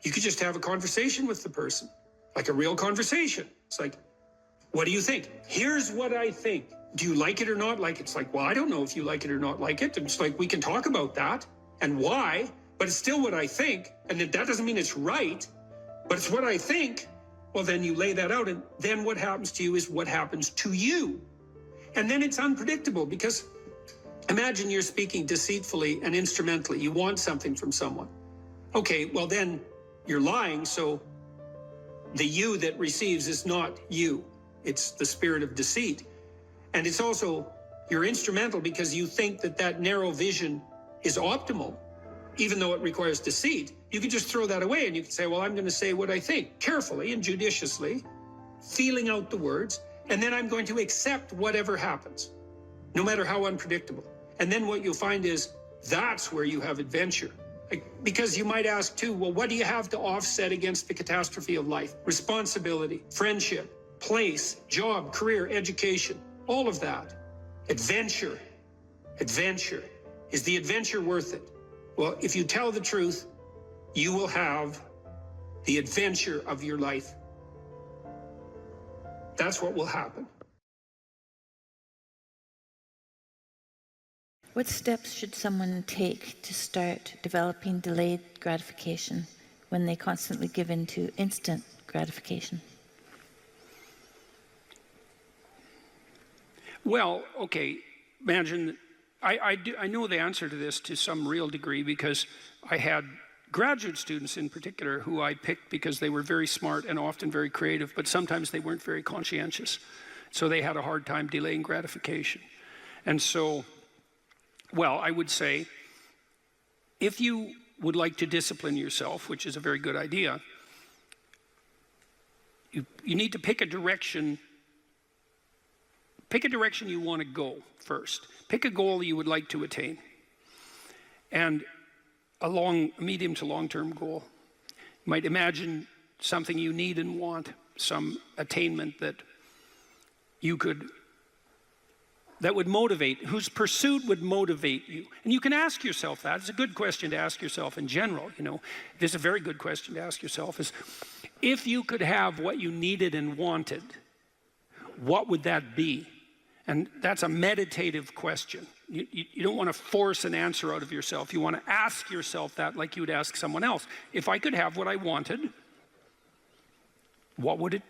you could just have a conversation with the person, like a real conversation. It's like, what do you think? Here's what I think. Do you like it or not like it? It's like, well, I don't know if you like it or not like it. It's like, we can talk about that and why, but it's still what I think. And that doesn't mean it's right, but it's what I think. Well, then you lay that out, and then what happens to you is what happens to you. And then it's unpredictable, because imagine you're speaking deceitfully and instrumentally. You want something from someone. Okay, well then you're lying, so the you that receives is not you. It's the spirit of deceit. And it's also, you're instrumental because you think that that narrow vision is optimal, even though it requires deceit. You can just throw that away and you can say, well, I'm going to say what I think, carefully and judiciously, feeling out the words, and then I'm going to accept whatever happens, no matter how unpredictable. And then what you'll find is that's where you have adventure. Because you might ask too, well, what do you have to offset against the catastrophe of life? Responsibility, friendship, place, job, career, education, all of that. Adventure. Adventure. Is the adventure worth it? Well, if you tell the truth, you will have the adventure of your life. That's what will happen. What steps should someone take to start developing delayed gratification when they constantly give in to instant gratification? Well, okay, imagine, I know the answer to this to some real degree because I had graduate students in particular who I picked because they were very smart and often very creative, but sometimes they weren't very conscientious. So they had a hard time delaying gratification. And so, well, I would say, if you would like to discipline yourself, which is a very good idea, you need to pick a direction. Pick a direction you want to go first. Pick a goal you would like to attain. And a medium to long-term goal. You might imagine something you need and want, some attainment that would motivate, whose pursuit would motivate you. And you can ask yourself that. It's a good question to ask yourself in general, you know. This is a very good question to ask yourself is, if you could have what you needed and wanted, what would that be? And that's a meditative question. You don't want to force an answer out of yourself. You want to ask yourself that like you would ask someone else. If I could have what I wanted, what would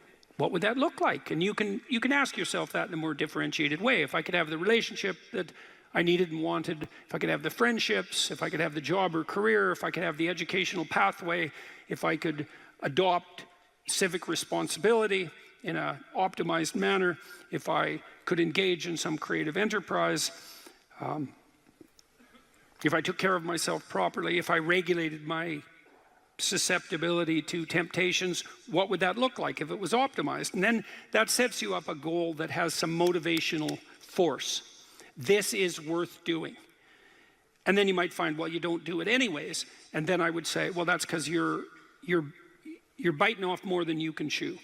that look like? And you can ask yourself that in a more differentiated way. If I could have the relationship that I needed and wanted, if I could have the friendships, if I could have the job or career, if I could have the educational pathway, if I could adopt civic responsibility in an optimized manner, if I could engage in some creative enterprise, if I took care of myself properly, if I regulated my susceptibility to temptations, what would that look like if it was optimized? And then that sets you up a goal that has some motivational force. This is worth doing. And then you might find, well, you don't do it anyways. And then I would say, well, that's because you're biting off more than you can chew.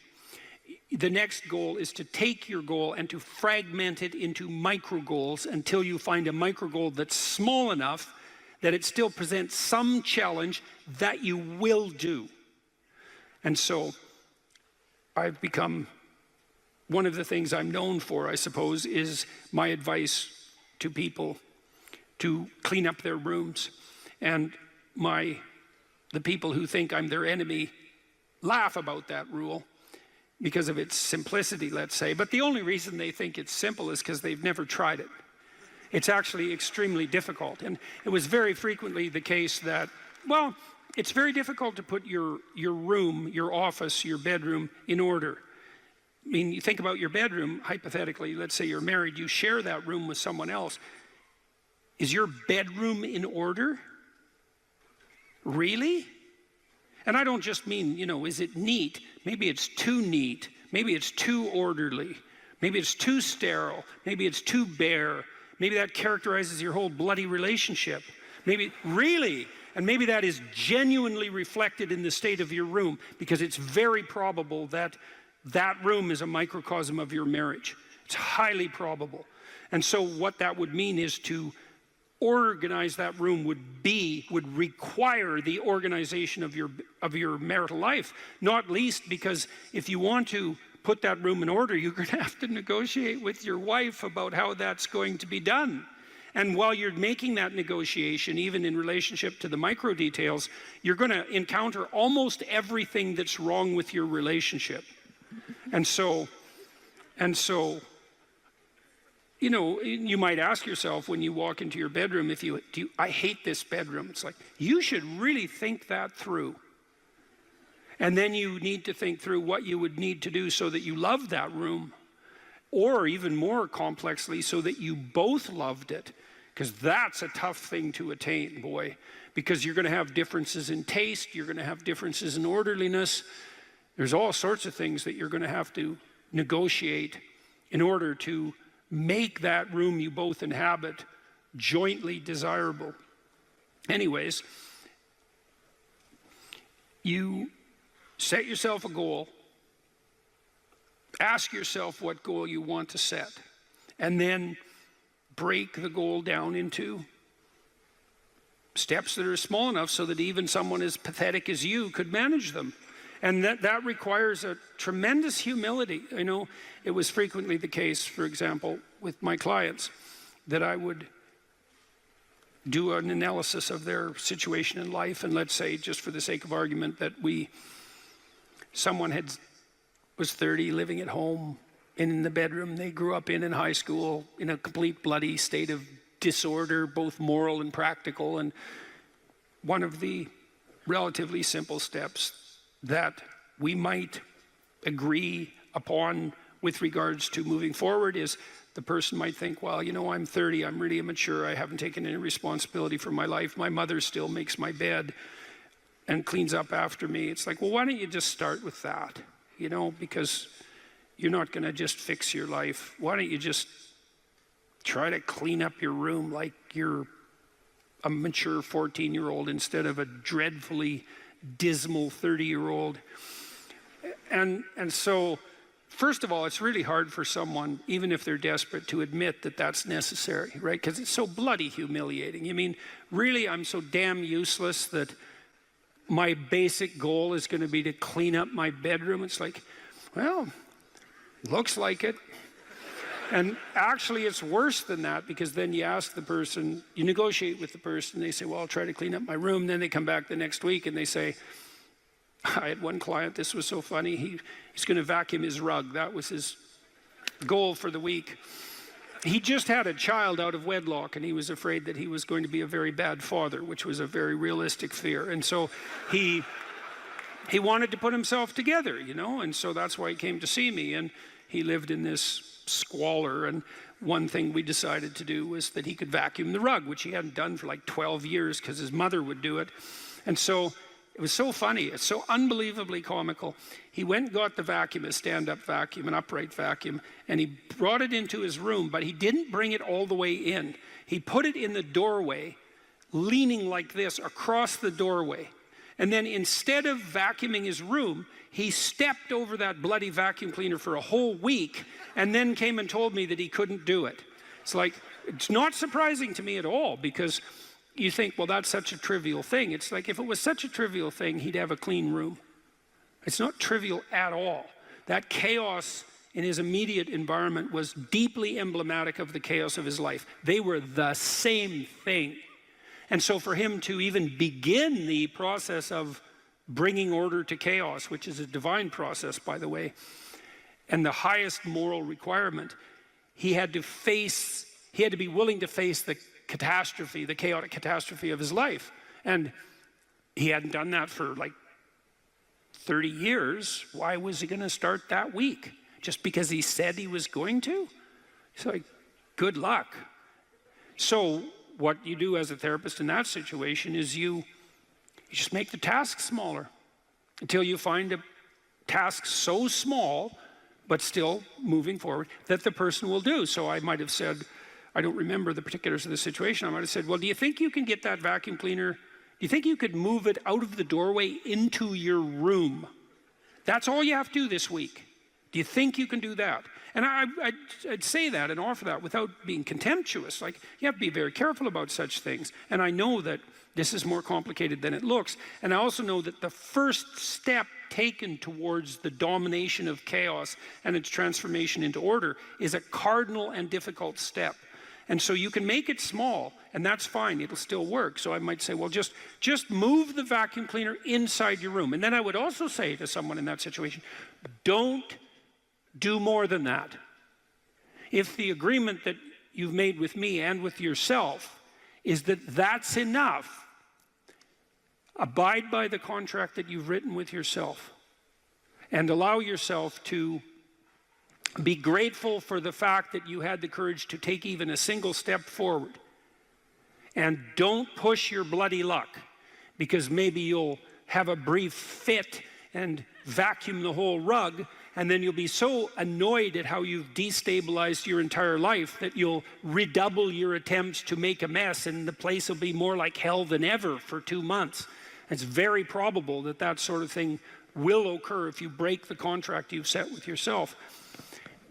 The next goal is to take your goal and to fragment it into micro goals until you find a micro goal that's small enough that it still presents some challenge that you will do. And so I've become, one of the things I'm known for, I suppose, is my advice to people to clean up their rooms. And the people who think I'm their enemy laugh about that rule because of its simplicity, let's say. But the only reason they think it's simple is because they've never tried it. It's actually extremely difficult. And it was very frequently the case that, well, it's very difficult to put your room, your office, your bedroom in order. I mean, you think about your bedroom, hypothetically, let's say you're married, you share that room with someone else. Is your bedroom in order? Really? And I don't just mean, you know, is it neat? Maybe it's too neat. Maybe it's too orderly. Maybe it's too sterile. Maybe it's too bare. Maybe that characterizes your whole bloody relationship. Maybe, really? And maybe that is genuinely reflected in the state of your room, because it's very probable that that room is a microcosm of your marriage. It's highly probable. And so what that would mean is to organize that room would require the organization of your marital life, not least because if you want to put that room in order, you're going to have to negotiate with your wife about how that's going to be done. And while you're making that negotiation, even in relationship to the micro details, you're going to encounter almost everything that's wrong with your relationship. And so, you know, you might ask yourself when you walk into your bedroom, I hate this bedroom. It's like, you should really think that through. And then you need to think through what you would need to do so that you love that room, or even more complexly, so that you both loved it. Because that's a tough thing to attain, boy. Because you're going to have differences in taste, you're going to have differences in orderliness. There's all sorts of things that you're going to have to negotiate in order to make that room you both inhabit jointly desirable. Anyways, you set yourself a goal, ask yourself what goal you want to set, and then break the goal down into steps that are small enough so that even someone as pathetic as you could manage them. And that requires a tremendous humility. I know it was frequently the case, for example, with my clients, that I would do an analysis of their situation in life, and let's say, just for the sake of argument, that someone was 30, living at home, in the bedroom they grew up in high school, in a complete bloody state of disorder, both moral and practical. And one of the relatively simple steps that we might agree upon with regards to moving forward is the person might think, well, you know, I'm 30, I'm really immature, I haven't taken any responsibility for my life, my mother still makes my bed and cleans up after me. It's like, well, why don't you just start with that? You know, because you're not going to just fix your life. Why don't you just try to clean up your room like you're a mature 14-year-old instead of a dreadfully dismal 30-year-old. And so, first of all, it's really hard for someone, even if they're desperate, to admit that that's necessary, right? Because it's so bloody humiliating. You mean, really, I'm so damn useless that my basic goal is going to be to clean up my bedroom? It's like, well, looks like it. And actually, it's worse than that, because then you ask the person, you negotiate with the person, they say, well, I'll try to clean up my room. Then they come back the next week and they say, I had one client, this was so funny, he's going to vacuum his rug. That was his goal for the week. He just had a child out of wedlock, and he was afraid that he was going to be a very bad father, which was a very realistic fear. And so he wanted to put himself together, you know, and so that's why he came to see me. And he lived in this squalor, and one thing we decided to do was that he could vacuum the rug, which he hadn't done for like 12 years because his mother would do it. And so it was so funny, it's so unbelievably comical. He went and got the vacuum, a stand-up vacuum, an upright vacuum, and he brought it into his room, but he didn't bring it all the way in. He put it in the doorway, leaning like this across the doorway. And then instead of vacuuming his room, he stepped over that bloody vacuum cleaner for a whole week and then came and told me that he couldn't do it. It's like, it's not surprising to me at all, because you think, well, that's such a trivial thing. It's like, if it was such a trivial thing, he'd have a clean room. It's not trivial at all. That chaos in his immediate environment was deeply emblematic of the chaos of his life. They were the same thing. And so for him to even begin the process of bringing order to chaos, which is a divine process, by the way, and the highest moral requirement, he had to be willing to face the catastrophe, the chaotic catastrophe of his life. And he hadn't done that for like 30 years. Why was he going to start that week? Just because he said he was going to? It's like, good luck. So what you do as a therapist in that situation is you just make the task smaller until you find a task so small, but still moving forward, that the person will do. So I might have said, I don't remember the particulars of the situation, I might have said, well, do you think you can get that vacuum cleaner, do you think you could move it out of the doorway into your room? That's all you have to do this week. Do you think you can do that? And I'd say that and offer that without being contemptuous. Like, you have to be very careful about such things. And I know that this is more complicated than it looks. And I also know that the first step taken towards the domination of chaos and its transformation into order is a cardinal and difficult step. And so you can make it small, and that's fine, it'll still work. So I might say, well, just move the vacuum cleaner inside your room. And then I would also say to someone in that situation, don't do more than that. If the agreement that you've made with me and with yourself is that that's enough, abide by the contract that you've written with yourself and allow yourself to be grateful for the fact that you had the courage to take even a single step forward. And don't push your bloody luck, because maybe you'll have a brief fit and vacuum the whole rug, and then you'll be so annoyed at how you've destabilized your entire life that you'll redouble your attempts to make a mess, and the place will be more like hell than ever for 2 months. It's very probable that that sort of thing will occur if you break the contract you've set with yourself.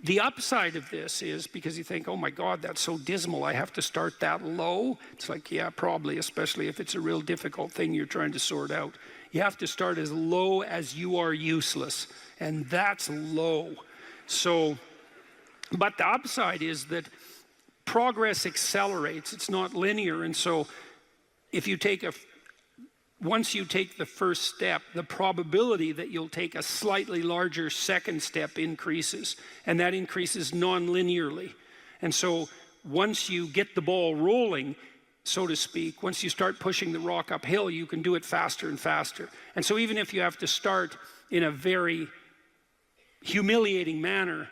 The upside of this is because you think, oh my God, that's so dismal, I have to start that low. It's like, yeah, probably, especially if it's a real difficult thing you're trying to sort out. You have to start as low as you are useless, and that's low. So, but the upside is that progress accelerates. It's not linear, and so if you take once you take the first step, the probability that you'll take a slightly larger second step increases, and that increases non-linearly. And so once you get the ball rolling, so to speak, once you start pushing the rock uphill, you can do it faster and faster. And so even if you have to start in a very humiliating manner,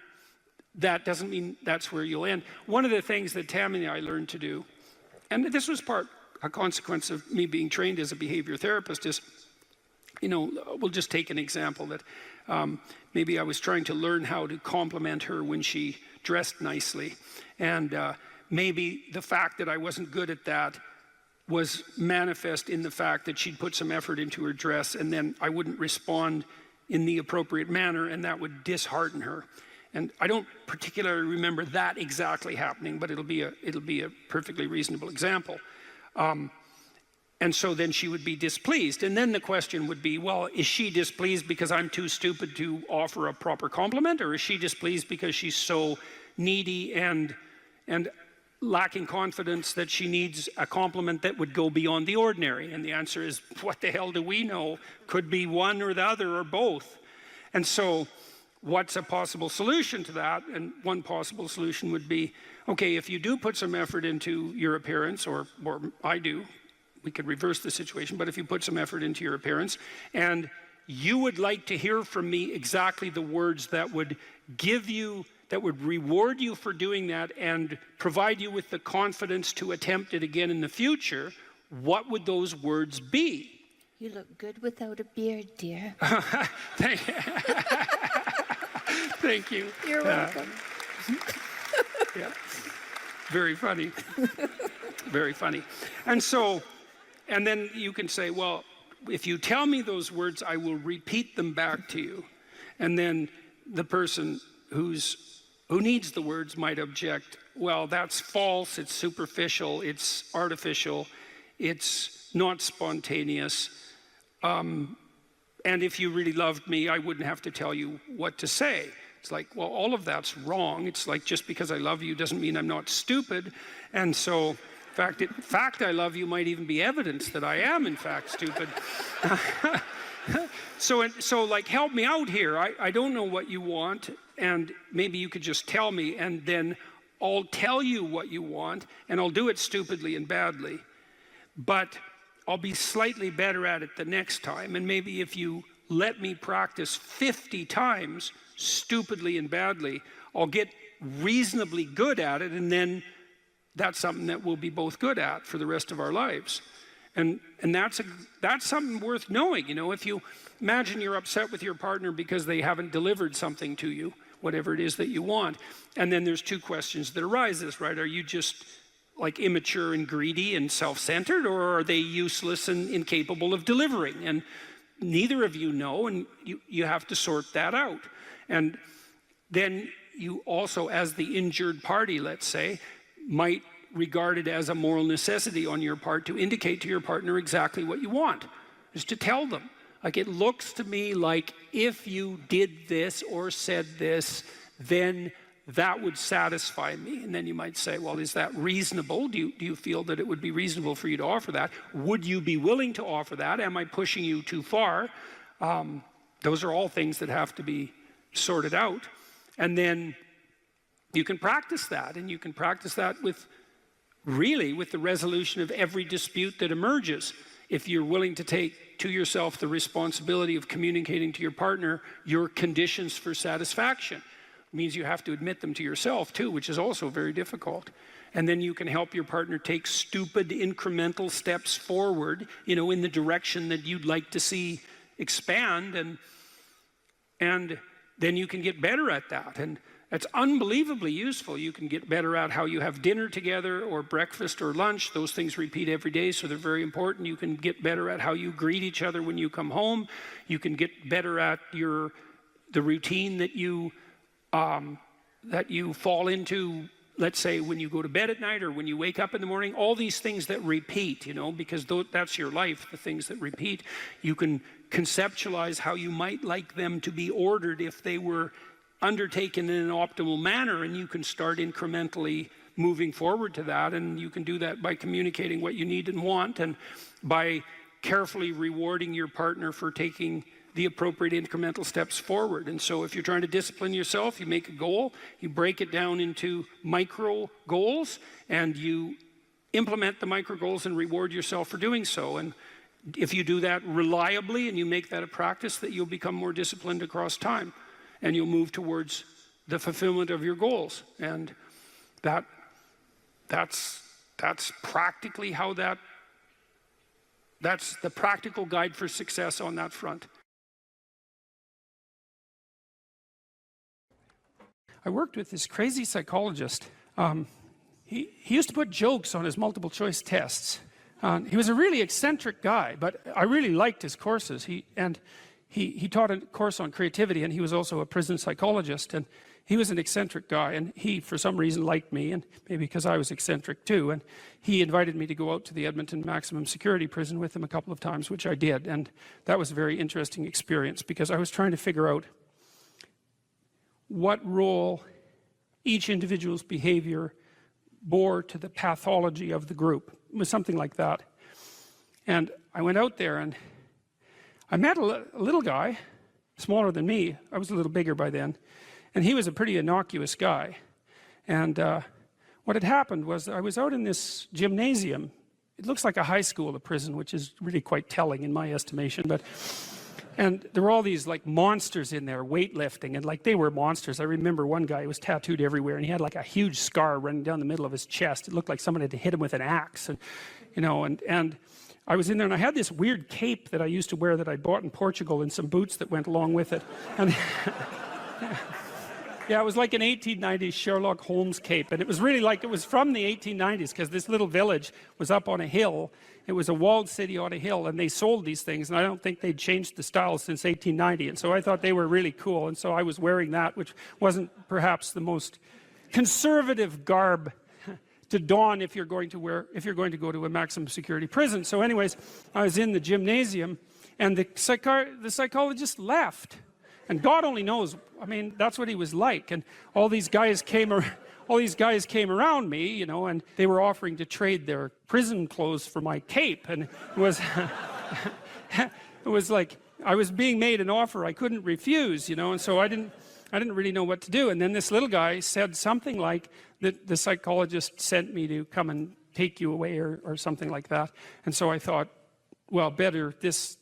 that doesn't mean that's where you'll end. One of the things that Tammy and I learned to do, and this was a consequence of me being trained as a behavior therapist, is, you know, we'll just take an example that maybe I was trying to learn how to compliment her when she dressed nicely. And maybe the fact that I wasn't good at that was manifest in the fact that she'd put some effort into her dress and then I wouldn't respond in the appropriate manner, and that would dishearten her. And I don't particularly remember that exactly happening, but it'll be a perfectly reasonable example. And so then she would be displeased. And then the question would be, well, is she displeased because I'm too stupid to offer a proper compliment? Or is she displeased because she's so needy and lacking confidence that she needs a compliment that would go beyond the ordinary? And the answer is, what the hell do we know? Could be one or the other or both. And so what's a possible solution to that? And one possible solution would be, okay, if you do put some effort into your appearance, or I do, we could reverse the situation, but if you put some effort into your appearance and you would like to hear from me exactly the words that would reward you for doing that and provide you with the confidence to attempt it again in the future, what would those words be? You look good without a beard, dear. Thank you. You're welcome. Yeah. Very funny. Very funny. And so, and then you can say, well, if you tell me those words, I will repeat them back to you. And then the person who needs the words might object, well, that's false, it's superficial, it's artificial, it's not spontaneous. And if you really loved me, I wouldn't have to tell you what to say. It's like, well, all of that's wrong. It's like, just because I love you doesn't mean I'm not stupid. And so, in fact, I love you might even be evidence that I am, in fact, stupid. So like, help me out here. I don't know what you want, and maybe you could just tell me, and then I'll tell you what you want, and I'll do it stupidly and badly. But I'll be slightly better at it the next time, and maybe if you let me practice 50 times, stupidly and badly, I'll get reasonably good at it, and then that's something that we'll be both good at for the rest of our lives. And that's something worth knowing. You know, if you imagine you're upset with your partner because they haven't delivered something to you, whatever it is that you want, and then there's two questions that arises, right? Are you just like immature and greedy and self-centered, or are they useless and incapable of delivering? And neither of you know, and you have to sort that out. And then you also, as the injured party, let's say, might regard it as a moral necessity on your part to indicate to your partner exactly what you want, just to tell them. Like, it looks to me like if you did this or said this, then that would satisfy me. And then you might say, well, is that reasonable? Do you feel that it would be reasonable for you to offer that? Would you be willing to offer that? Am I pushing you too far? Those are all things that have to be sorted out. And then you can practice that, and you can practice that with the resolution of every dispute that emerges. If you're willing to take to yourself the responsibility of communicating to your partner your conditions for satisfaction. It means you have to admit them to yourself too, which is also very difficult. And then you can help your partner take stupid incremental steps forward, you know, in the direction that you'd like to see expand, and then you can get better at that. And it's unbelievably useful. You can get better at how you have dinner together or breakfast or lunch. Those things repeat every day, so they're very important. You can get better at how you greet each other when you come home. You can get better at the routine that you that you fall into, let's say when you go to bed at night or when you wake up in the morning, all these things that repeat, you know, because that's your life, the things that repeat. You can conceptualize how you might like them to be ordered if they were undertaken in an optimal manner, and you can start incrementally moving forward to that. And you can do that by communicating what you need and want, and by carefully rewarding your partner for taking the appropriate incremental steps forward. And so if you're trying to discipline yourself, you make a goal, you break it down into micro goals, and you implement the micro goals and reward yourself for doing so. And if you do that reliably and you make that a practice, that you'll become more disciplined across time, and you'll move towards the fulfillment of your goals. And that's practically how that's the practical guide for success on that front. I worked with this crazy psychologist. He used to put jokes on his multiple choice tests. He was a really eccentric guy, but I really liked his courses. He taught a course on creativity, and he was also a prison psychologist. And he was an eccentric guy, and he, for some reason, liked me, and maybe because I was eccentric too. And he invited me to go out to the Edmonton maximum security prison with him a couple of times, which I did. And that was a very interesting experience, because I was trying to figure out what role each individual's behavior bore to the pathology of the group. It was something like that. And I went out there, and I met a little guy, smaller than me. I was a little bigger by then. And he was a pretty innocuous guy. And what had happened was I was out in this gymnasium. It looks like a high school, a prison, which is really quite telling in my estimation. And there were all these like monsters in there, weightlifting, and like they were monsters. I remember one guy who was tattooed everywhere, and he had like a huge scar running down the middle of his chest. It looked like someone had hit him with an axe, and you know, and I was in there, and I had this weird cape that I used to wear that I bought in Portugal, and some boots that went along with it. And yeah, it was like an 1890s Sherlock Holmes cape, and it was really like it was from the 1890s, because this little village was up on a hill. It was a walled city on a hill, and they sold these things, and I don't think they'd changed the style since 1890, and so I thought they were really cool, and so I was wearing that, which wasn't perhaps the most conservative garb to don if you're going to go to a maximum security prison. So anyways, I was in the gymnasium, and the psychologist left. And God only knows, I mean, that's what he was like. And all these guys came around me, you know, and they were offering to trade their prison clothes for my cape. And it was, it was like I was being made an offer I couldn't refuse, you know, and so I didn't really know what to do. And then this little guy said something like that the psychologist sent me to come and take you away, or something like that. And so I thought, well, better this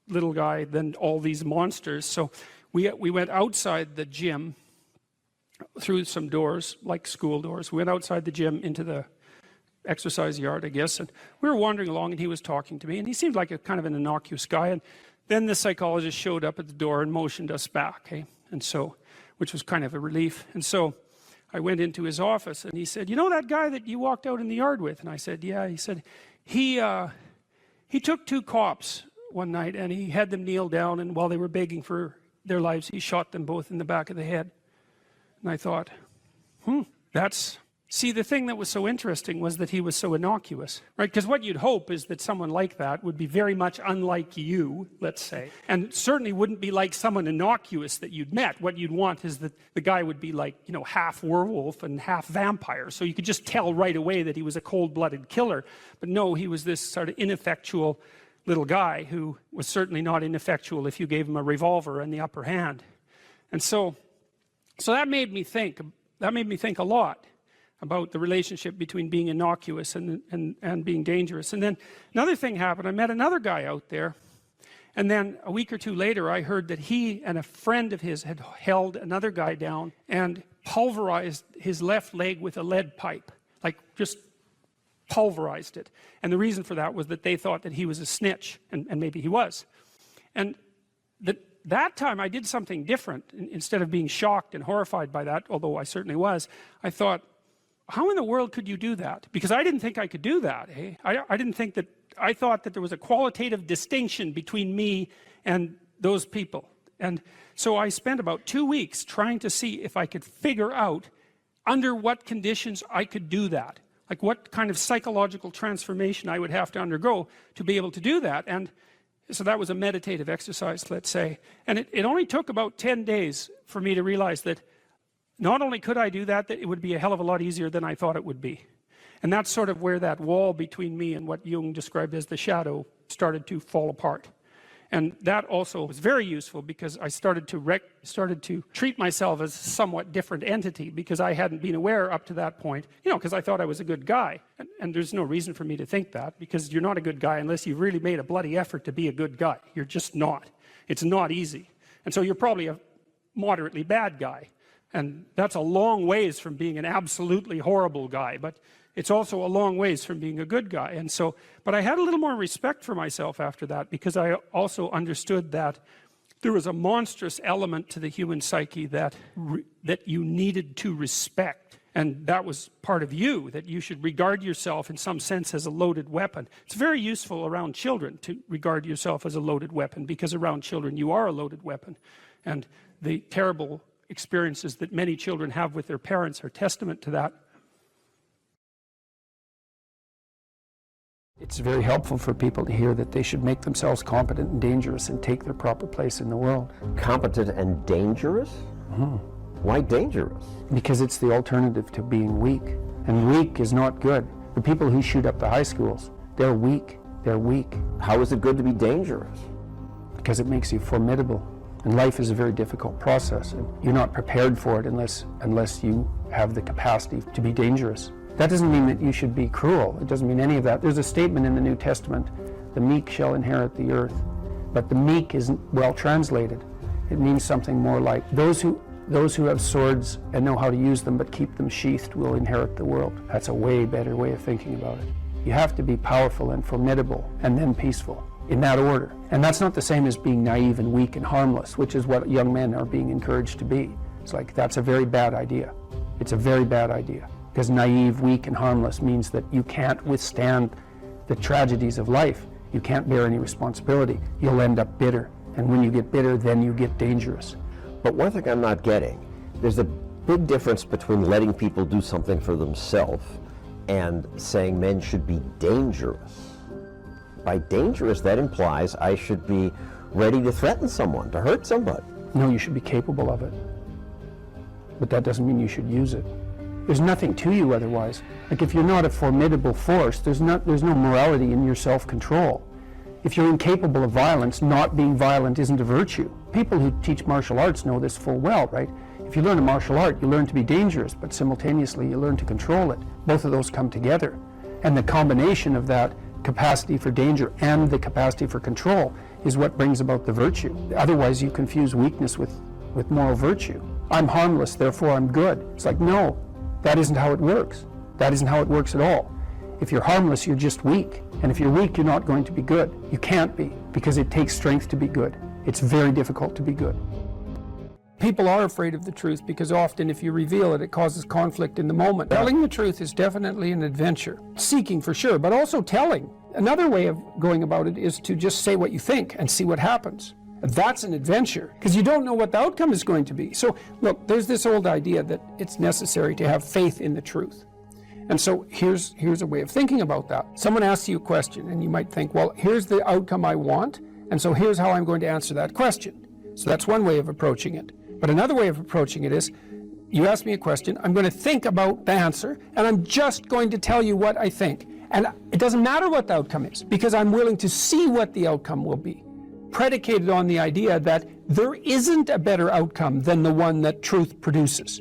little guy than all these monsters. So we went outside the gym through some doors, like school doors. We went outside the gym into the exercise yard, I guess, and we were wandering along, and he was talking to me, and he seemed like a kind of an innocuous guy. And then the psychologist showed up at the door and motioned us back, okay? And so, which was kind of a relief. And so I went into his office, and he said, you know that guy that you walked out in the yard with? And I said, yeah. He said, he took 2 cops one night, and he had them kneel down, and while they were begging for their lives, he shot them both in the back of the head. And I thought, see, the thing that was so interesting was that he was so innocuous, right? Because what you'd hope is that someone like that would be very much unlike you, let's say, and certainly wouldn't be like someone innocuous that you'd met. What you'd want is that the guy would be like, you know, half werewolf and half vampire, so you could just tell right away that he was a cold-blooded killer. But no, he was this sort of ineffectual little guy who was certainly not ineffectual if you gave him a revolver and the upper hand. And so that made me think a lot about the relationship between being innocuous and being dangerous. And then another thing happened. I met another guy out there, and then a week or 2 later I heard that he and a friend of his had held another guy down and pulverized his left leg with a lead pipe, like just pulverized it. And the reason for that was that they thought that he was a snitch, and maybe he was. And that time I did something different. Instead of being shocked and horrified by that, although I certainly was, I thought, how in the world could you do that? Because I didn't think I could do that. Eh? I thought that there was a qualitative distinction between me and those people. And so I spent about 2 weeks trying to see if I could figure out under what conditions I could do that. Like what kind of psychological transformation I would have to undergo to be able to do that. And so that was a meditative exercise, let's say. And it only took about 10 days for me to realize that not only could I do that, that it would be a hell of a lot easier than I thought it would be. And that's sort of where that wall between me and what Jung described as the shadow started to fall apart. And that also was very useful because I started to treat myself as a somewhat different entity, because I hadn't been aware up to that point, you know, because I thought I was a good guy. And there's no reason for me to think that, because you're not a good guy unless you've really made a bloody effort to be a good guy. You're just not. It's not easy. And so you're probably a moderately bad guy. And that's a long ways from being an absolutely horrible guy, but it's also a long ways from being a good guy. And so, but I had a little more respect for myself after that, because I also understood that there was a monstrous element to the human psyche that you needed to respect. And that was part of you, that you should regard yourself in some sense as a loaded weapon. It's very useful around children to regard yourself as a loaded weapon, because around children you are a loaded weapon. And the terrible experiences that many children have with their parents are testament to that. It's very helpful for people to hear that they should make themselves competent and dangerous and take their proper place in the world. Competent and dangerous? Mm-hmm. Why dangerous? Because it's the alternative to being weak. And weak is not good. The people who shoot up the high schools, they're weak. They're weak. How is it good to be dangerous? Because it makes you formidable. And life is a very difficult process. And you're not prepared for it unless you have the capacity to be dangerous. That doesn't mean that you should be cruel. It doesn't mean any of that. There's a statement in the New Testament, the meek shall inherit the earth. But the meek isn't well translated. It means something more like those who have swords and know how to use them but keep them sheathed will inherit the world. That's a way better way of thinking about it. You have to be powerful and formidable and then peaceful, in that order. And that's not the same as being naive and weak and harmless, which is what young men are being encouraged to be. It's like, that's a very bad idea. It's a very bad idea. Because naive, weak, and harmless means that you can't withstand the tragedies of life. You can't bear any responsibility. You'll end up bitter. And when you get bitter, then you get dangerous. But one thing I'm not getting, there's a big difference between letting people do something for themselves and saying men should be dangerous. By dangerous, that implies I should be ready to threaten someone, to hurt somebody. No, you should be capable of it. But that doesn't mean you should use it. There's nothing to you otherwise. Like if you're not a formidable force, there's no morality in your self-control. If you're incapable of violence, not being violent isn't a virtue. People who teach martial arts know this full well, right? If you learn a martial art, you learn to be dangerous, but simultaneously you learn to control it. Both of those come together. And the combination of that capacity for danger and the capacity for control is what brings about the virtue. Otherwise you confuse weakness with moral virtue. I'm harmless, therefore I'm good. It's like, no. That isn't how it works. That isn't how it works at all. If you're harmless, you're just weak. And if you're weak, you're not going to be good. You can't be, because it takes strength to be good. It's very difficult to be good. People are afraid of the truth because often if you reveal it, it causes conflict in the moment. Telling the truth is definitely an adventure. Seeking for sure, but also telling. Another way of going about it is to just say what you think and see what happens. That's an adventure, because you don't know what the outcome is going to be. So, look, there's this old idea that it's necessary to have faith in the truth. And so here's a way of thinking about that. Someone asks you a question, and you might think, well, here's the outcome I want, and so here's how I'm going to answer that question. So that's one way of approaching it. But another way of approaching it is, you ask me a question, I'm going to think about the answer, and I'm just going to tell you what I think. And it doesn't matter what the outcome is, because I'm willing to see what the outcome will be, predicated on the idea that there isn't a better outcome than the one that truth produces.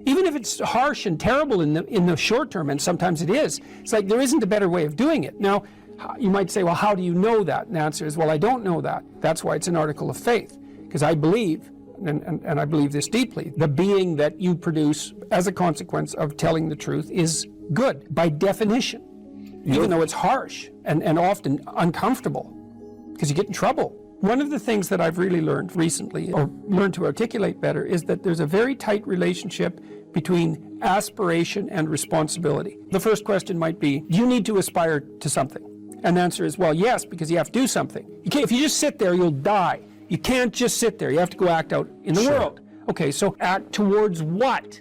Even if it's harsh and terrible in the short term, and sometimes it is, it's like there isn't a better way of doing it. Now, you might say, well, how do you know that? And the answer is, well, I don't know that. That's why it's an article of faith, because I believe, and I believe this deeply, the being that you produce as a consequence of telling the truth is good, by definition, even though it's harsh and often uncomfortable, because you get in trouble. One of the things that I've really learned recently, or learned to articulate better, is that there's a very tight relationship between aspiration and responsibility. The first question might be, do you need to aspire to something? And the answer is, well, yes, because you have to do something. If you just sit there, you'll die. You can't just sit there. You have to go act out in the world. Okay, so act towards what?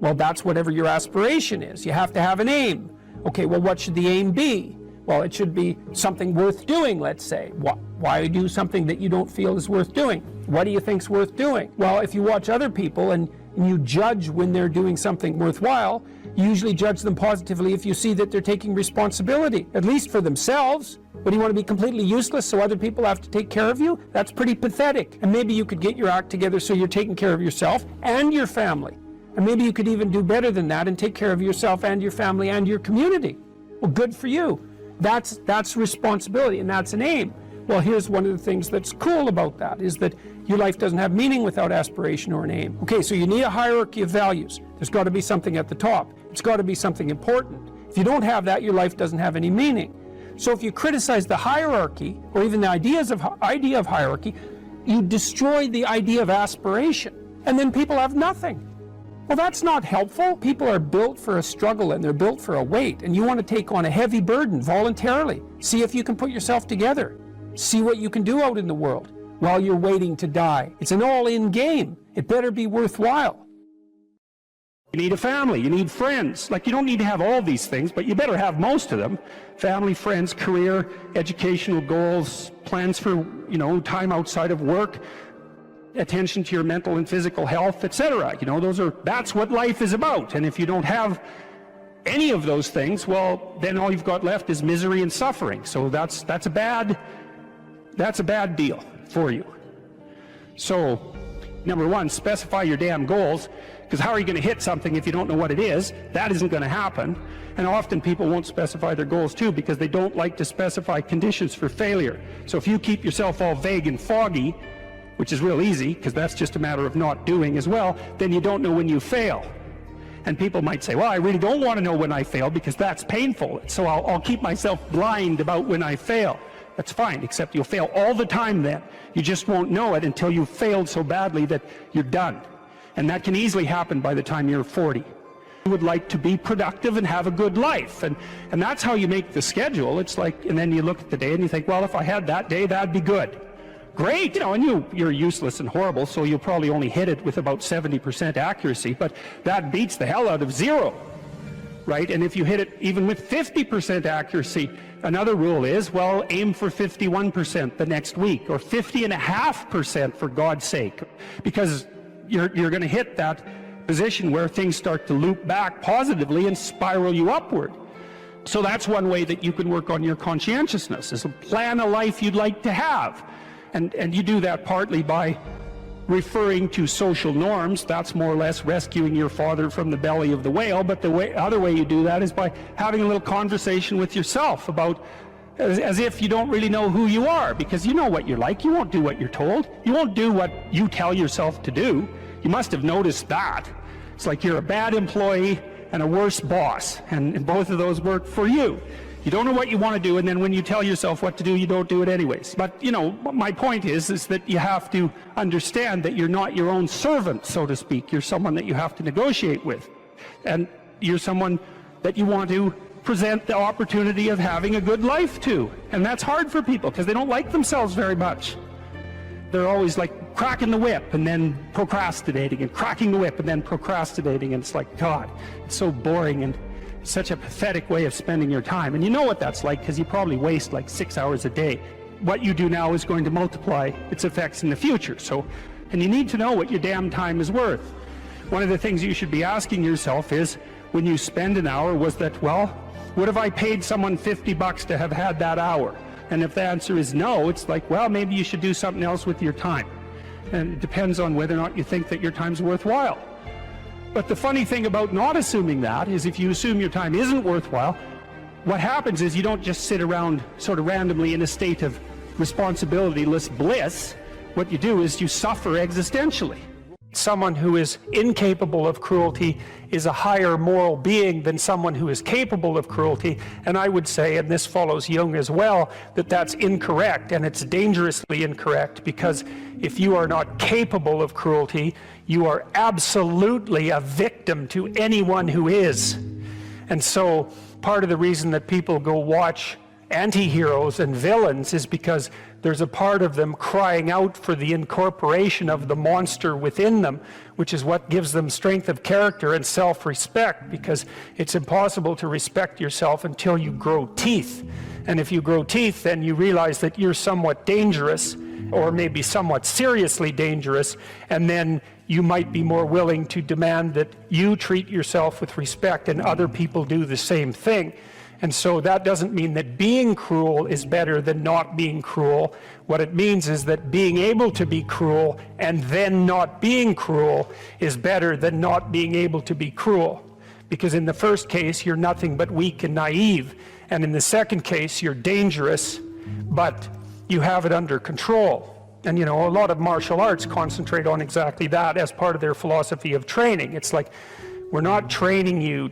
Well, that's whatever your aspiration is. You have to have an aim. Okay, well, what should the aim be? Well, it should be something worth doing, let's say. Why do something that you don't feel is worth doing? What do you think's worth doing? Well, if you watch other people and you judge when they're doing something worthwhile, you usually judge them positively if you see that they're taking responsibility, at least for themselves. But do you want to be completely useless so other people have to take care of you? That's pretty pathetic. And maybe you could get your act together so you're taking care of yourself and your family. And maybe you could even do better than that and take care of yourself and your family and your community. Well, good for you. That's responsibility, and that's an aim. Well, here's one of the things that's cool about that, is that your life doesn't have meaning without aspiration or an aim. Okay, so you need a hierarchy of values. There's got to be something at the top. It's got to be something important. If you don't have that, your life doesn't have any meaning. So if you criticize the hierarchy, or even the idea of hierarchy, you destroy the idea of aspiration, and then people have nothing. Well, that's not helpful. People are built for a struggle and they're built for a weight, and you want to take on a heavy burden voluntarily. See if you can put yourself together. See what you can do out in the world while you're waiting to die. It's an all-in game. It better be worthwhile. You need a family, you need friends. Like, you don't need to have all these things, but you better have most of them. Family, friends, career, educational goals, plans for, time outside of work, attention to your mental and physical health, etc. That's what life is about. And if you don't have any of those things, well, then all you've got left is misery and suffering. So that's a bad deal for you. So, number one, specify your damn goals, because how are you going to hit something if you don't know what it is? That isn't going to happen. And often people won't specify their goals too, because they don't like to specify conditions for failure. So if you keep yourself all vague and foggy, which is real easy, because that's just a matter of not doing as well, then you don't know when you fail. And people might say, well, I really don't want to know when I fail because that's painful, so I'll keep myself blind about when I fail. That's fine, except you'll fail all the time then. You just won't know it until you've failed so badly that you're done. And that can easily happen by the time you're 40. You would like to be productive and have a good life, and that's how you make the schedule. It's like, and then you look at the day and you think, well, if I had that day, that'd be good. Great, and you're useless and horrible, so you'll probably only hit it with about 70% accuracy, but that beats the hell out of 0, right? And if you hit it even with 50% accuracy, another rule is, well, aim for 51% the next week, or 50.5% for God's sake, because you're going to hit that position where things start to loop back positively and spiral you upward. So that's one way that you can work on your conscientiousness, is to plan a life you'd like to have. And you do that partly by referring to social norms. That's more or less rescuing your father from the belly of the whale. But the other way you do that is by having a little conversation with yourself about, as if you don't really know who you are, because you know what you're like. You won't do what you're told. You won't do what you tell yourself to do. You must have noticed that. It's like you're a bad employee and a worse boss, and both of those work for you. You don't know what you want to do, and then when you tell yourself what to do, you don't do it anyways. But, my point is that you have to understand that you're not your own servant, so to speak. You're someone that you have to negotiate with. And you're someone that you want to present the opportunity of having a good life to. And that's hard for people, because they don't like themselves very much. They're always like cracking the whip and then procrastinating, and cracking the whip and then procrastinating. And it's like, God, it's so boring and such a pathetic way of spending your time. And you know what that's like, because you probably waste like 6 hours a day. What you do now is going to multiply its effects in the future. And you need to know what your damn time is worth. One of the things you should be asking yourself is, when you spend an hour, was that, well, what if I paid someone $50 to have had that hour? And if the answer is no, it's like, well, maybe you should do something else with your time. And it depends on whether or not you think that your time's worthwhile. But the funny thing about not assuming that is, if you assume your time isn't worthwhile, what happens is you don't just sit around sort of randomly in a state of responsibility-less bliss. What you do is you suffer existentially. Someone who is incapable of cruelty is a higher moral being than someone who is capable of cruelty. And I would say, and this follows Jung as well, that that's incorrect, and it's dangerously incorrect, because if you are not capable of cruelty, you are absolutely a victim to anyone who is. And so part of the reason that people go watch anti-heroes and villains is because there's a part of them crying out for the incorporation of the monster within them, which is what gives them strength of character and self-respect, because it's impossible to respect yourself until you grow teeth. And if you grow teeth, then you realize that you're somewhat dangerous, or maybe somewhat seriously dangerous, and then you might be more willing to demand that you treat yourself with respect and other people do the same thing. And so that doesn't mean that being cruel is better than not being cruel. What it means is that being able to be cruel and then not being cruel is better than not being able to be cruel. Because in the first case, you're nothing but weak and naive. And in the second case, you're dangerous, but you have it under control. And you know, a lot of martial arts concentrate on exactly that as part of their philosophy of training. It's like, we're not training you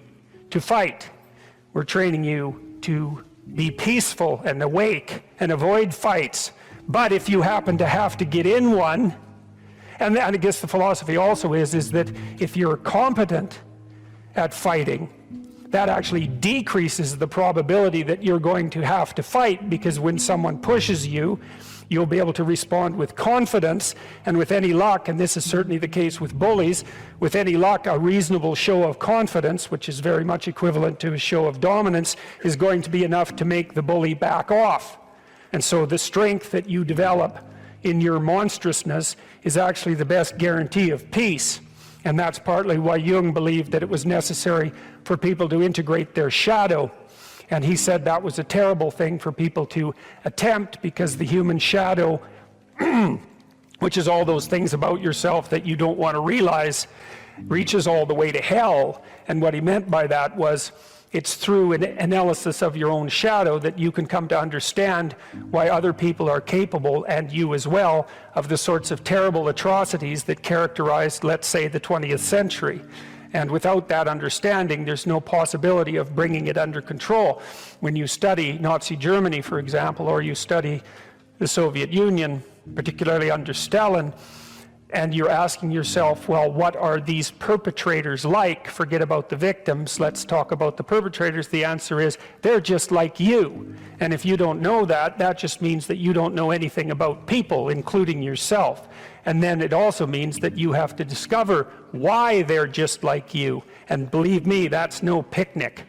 to fight. We're training you to be peaceful and awake and avoid fights. But if you happen to have to get in one, and I guess the philosophy also is that if you're competent at fighting, that actually decreases the probability that you're going to have to fight, because when someone pushes you, you'll be able to respond with confidence, and with any luck, and this is certainly the case with bullies, with any luck, a reasonable show of confidence, which is very much equivalent to a show of dominance, is going to be enough to make the bully back off. And so the strength that you develop in your monstrousness is actually the best guarantee of peace. And that's partly why Jung believed that it was necessary for people to integrate their shadow. And he said that was a terrible thing for people to attempt, because the human shadow, which is all those things about yourself that you don't want to realize, reaches all the way to hell. And what he meant by that was, it's through an analysis of your own shadow that you can come to understand why other people are capable, and you as well, of the sorts of terrible atrocities that characterized, let's say, the 20th century. And without that understanding, there's no possibility of bringing it under control. When you study Nazi Germany, for example, or you study the Soviet Union, particularly under Stalin, and you're asking yourself, well, what are these perpetrators like? Forget about the victims, let's talk about the perpetrators. The answer is, they're just like you. And if you don't know that, that just means that you don't know anything about people, including yourself. And then it also means that you have to discover why they're just like you. And believe me, that's no picnic.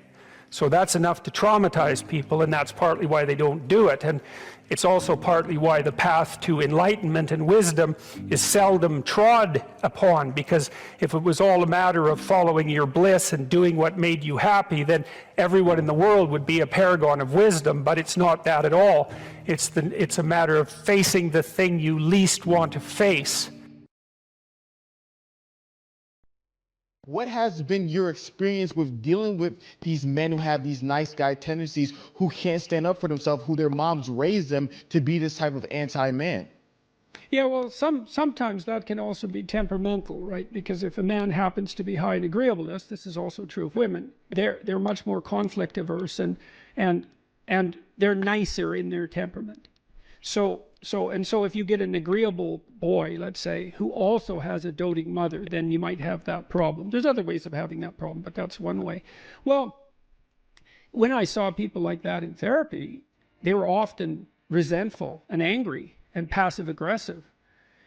So that's enough to traumatize people, and that's partly why they don't do it. And it's also partly why the path to enlightenment and wisdom is seldom trod upon, because if it was all a matter of following your bliss and doing what made you happy, then everyone in the world would be a paragon of wisdom. But it's not that at all. It's a matter of facing the thing you least want to face. What has been your experience with dealing with these men who have these nice guy tendencies, who can't stand up for themselves, who their moms raised them to be this type of anti-man? Yeah, well, sometimes that can also be temperamental, right? Because if a man happens to be high in agreeableness, this is also true of women, they're much more conflict averse, and they're nicer in their temperament. So if you get an agreeable boy, let's say, who also has a doting mother, then you might have that problem. There's other ways of having that problem, but that's one way. Well, when I saw people like that in therapy, they were often resentful and angry and passive aggressive,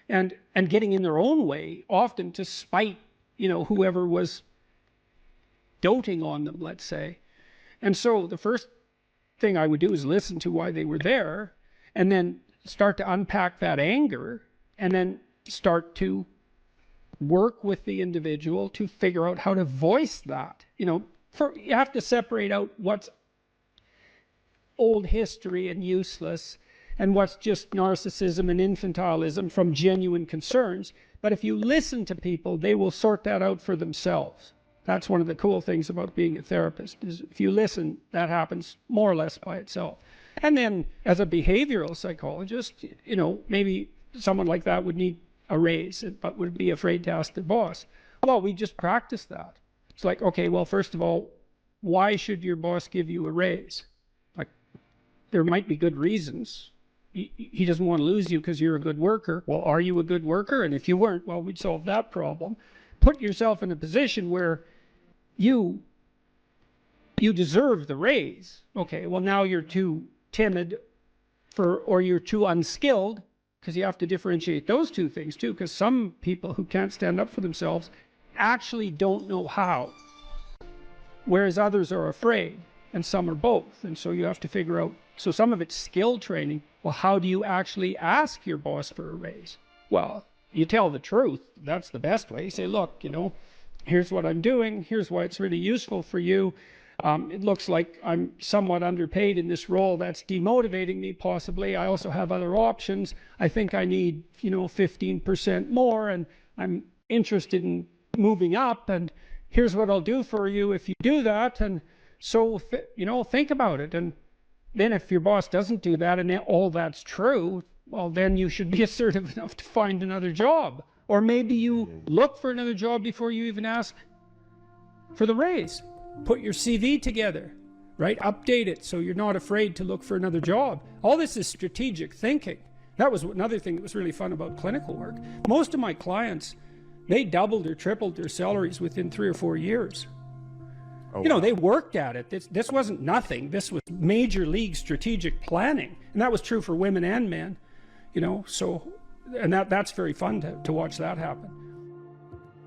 and getting in their own way, often to spite, whoever was doting on them, let's say. And so the first thing I would do is listen to why they were there, and then start to unpack that anger, and then start to work with the individual to figure out how to voice that. You have to separate out what's old history and useless, and what's just narcissism and infantilism from genuine concerns. But if you listen to people, they will sort that out for themselves. That's one of the cool things about being a therapist, is if you listen, that happens more or less by itself. And then as a behavioral psychologist, maybe someone like that would need a raise, but would be afraid to ask their boss. Well, we just practice that. It's like, okay, well, first of all, why should your boss give you a raise? Like, there might be good reasons. He doesn't want to lose you because you're a good worker. Well, are you a good worker? And if you weren't, well, we'd solve that problem. Put yourself in a position where you deserve the raise. Okay, well, now you're too timid or you're too unskilled, because you have to differentiate those two things too, because some people who can't stand up for themselves actually don't know how, whereas others are afraid, and some are both. And so you have to figure out, so some of it's skill training. Well, how do you actually ask your boss for a raise? Well, you tell the truth. That's the best way. You say, look, you know, here's what I'm doing. Here's why it's really useful for you. It looks like I'm somewhat underpaid in this role. That's demotivating me possibly. I also have other options. I think I need, you know, 15% more, and I'm interested in moving up, and here's what I'll do for you if you do that. And so, you know, think about it. And then if your boss doesn't do that and all that's true, well, then you should be assertive enough to find another job. Or maybe you look for another job before you even ask for the raise. Put your CV together, right? Update it so you're not afraid to look for another job. All this is strategic thinking. That was another thing that was really fun about clinical work. Most of my clients, they doubled or tripled their salaries within 3 or 4 years. Oh, you know, wow. They worked at it. This wasn't nothing. This was major league strategic planning. And that was true for women and men, you know, so, and that's very fun to watch that happen.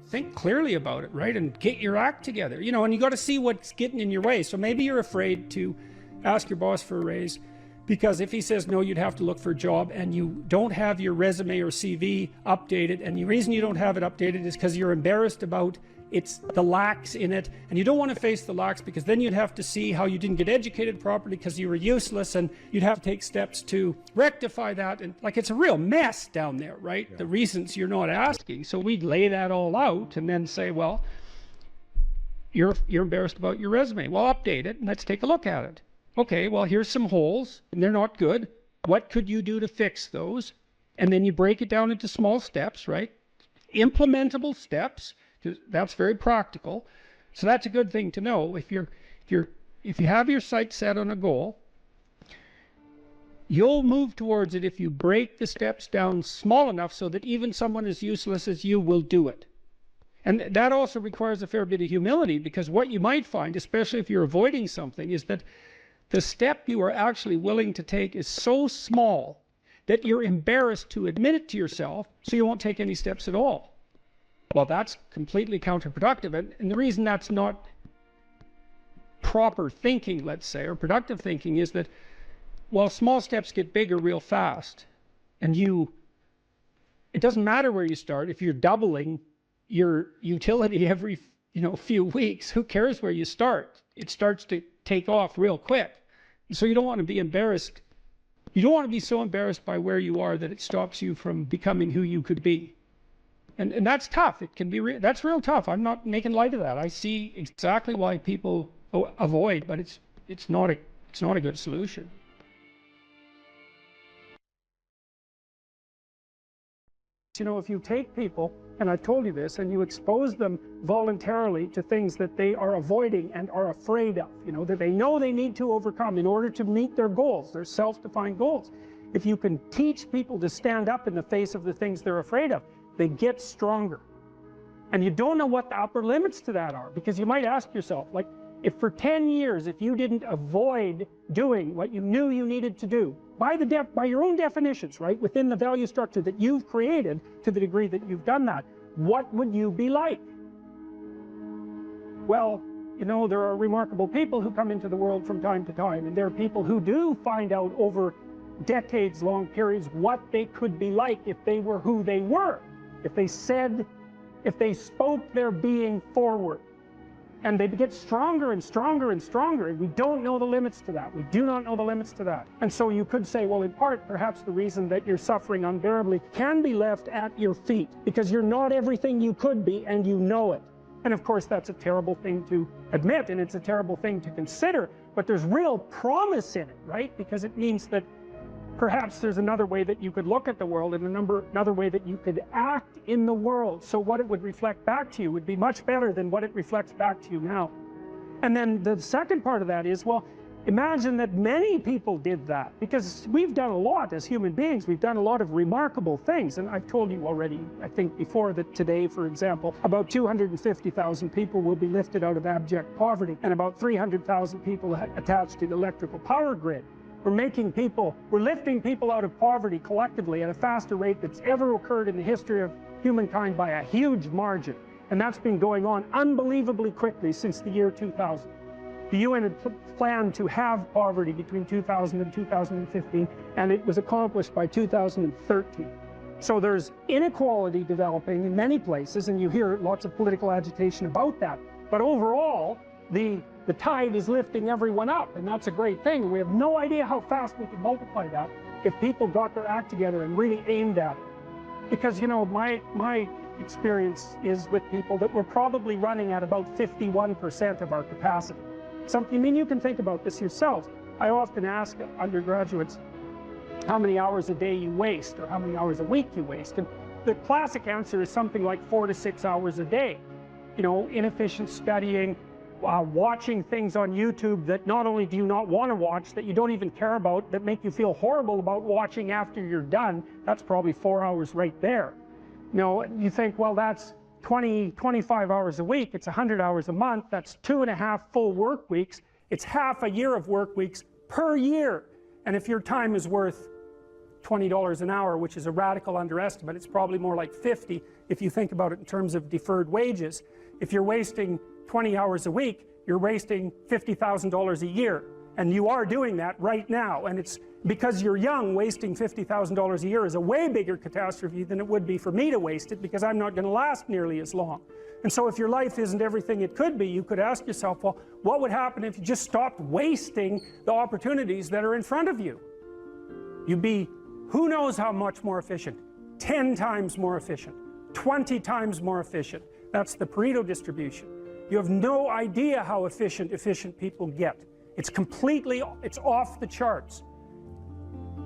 Think clearly about it, right? And get your act together, you know, and you got to see what's getting in your way. So maybe you're afraid to ask your boss for a raise because if he says no, you'd have to look for a job, and you don't have your resume or CV updated. And the reason you don't have it updated is because you're embarrassed about the lacks in it, and you don't want to face the lacks because then you'd have to see how you didn't get educated properly because you were useless, and you'd have to take steps to rectify that. And like, it's a real mess down there, right? Yeah. The reasons you're not asking. So we'd lay that all out and then say, well, you're embarrassed about your resume. Well, update it and let's take a look at it. Okay, well, here's some holes and they're not good. What could you do to fix those? And then you break it down into small steps, right? Implementable steps. That's very practical. So that's a good thing to know. If you have your sights set on a goal, you'll move towards it if you break the steps down small enough so that even someone as useless as you will do it. And that also requires a fair bit of humility, because what you might find, especially if you're avoiding something, is that the step you are actually willing to take is so small that you're embarrassed to admit it to yourself, so you won't take any steps at all. Well, that's completely counterproductive. And the reason that's not proper thinking, let's say, or productive thinking, is that while small steps get bigger real fast, and it doesn't matter where you start. If you're doubling your utility every few weeks, who cares where you start? It starts to take off real quick. So you don't want to be embarrassed. You don't want to be so embarrassed by where you are that it stops you from becoming who you could be. And that's tough. It can be that's real tough. I'm not making light of that. I see exactly why people avoid, but it's not a good solution. You know, if you take people, and I've told you this, and you expose them voluntarily to things that they are avoiding and are afraid of, that they know they need to overcome in order to meet their goals, their self-defined goals. If you can teach people to stand up in the face of the things they're afraid of, they get stronger. And you don't know what the upper limits to that are, because you might ask yourself, like, if for 10 years, if you didn't avoid doing what you knew you needed to do, by your own definitions, right, within the value structure that you've created, to the degree that you've done that, what would you be like? Well, there are remarkable people who come into the world from time to time, and there are people who do find out over decades-long periods what they could be like if they were who they were, if they spoke their being forward. And they get stronger and stronger and stronger, and we don't know the limits to that. We do not know the limits to that. And so you could say, well, in part, perhaps the reason that you're suffering unbearably can be left at your feet, because you're not everything you could be, and you know it. And of course, that's a terrible thing to admit, and it's a terrible thing to consider, but there's real promise in it, right? Because it means that perhaps there's another way that you could look at the world, and another way that you could act in the world. So what it would reflect back to you would be much better than what it reflects back to you now. And then the second part of that is, well, imagine that many people did that, because we've done a lot as human beings. We've done a lot of remarkable things. And I've told you already, I think before, that today, for example, about 250,000 people will be lifted out of abject poverty, and about 300,000 people attached to the electrical power grid. We're making people, we're lifting people out of poverty collectively at a faster rate that's ever occurred in the history of humankind by a huge margin. And that's been going on unbelievably quickly since the year 2000. The UN had planned to have poverty between 2000 and 2015, and it was accomplished by 2013. So there's inequality developing in many places, and you hear lots of political agitation about that. But overall, the tide is lifting everyone up, and that's a great thing. We have no idea how fast we can multiply that if people got their act together and really aimed at it. Because, you know, my experience is with people that we're probably running at about 51% of our capacity. I mean, you can think about this yourself. I often ask undergraduates how many hours a day you waste or how many hours a week you waste. And the classic answer is something like 4 to 6 hours a day. You know, inefficient studying, watching things on YouTube that not only do you not want to watch, that you don't even care about, that make you feel horrible about watching after you're done. That's probably 4 hours right there. You know, you think, well, that's 25 hours a week, it's 100 hours a month, that's 2.5 full work weeks, it's half a year of work weeks per year. And if your time is worth $20 an hour, which is a radical underestimate, it's probably more like 50 if you think about it in terms of deferred wages. If you're wasting 20 hours a week, you're wasting $50,000 a year. And you are doing that right now. And it's because you're young, wasting $50,000 a year is a way bigger catastrophe than it would be for me to waste it, because I'm not going to last nearly as long. And so if your life isn't everything it could be, you could ask yourself, well, what would happen if you just stopped wasting the opportunities that are in front of you? You'd be, who knows how much more efficient? 10 times more efficient, 20 times more efficient. That's the Pareto distribution. You have no idea how efficient people get. It's it's off the charts.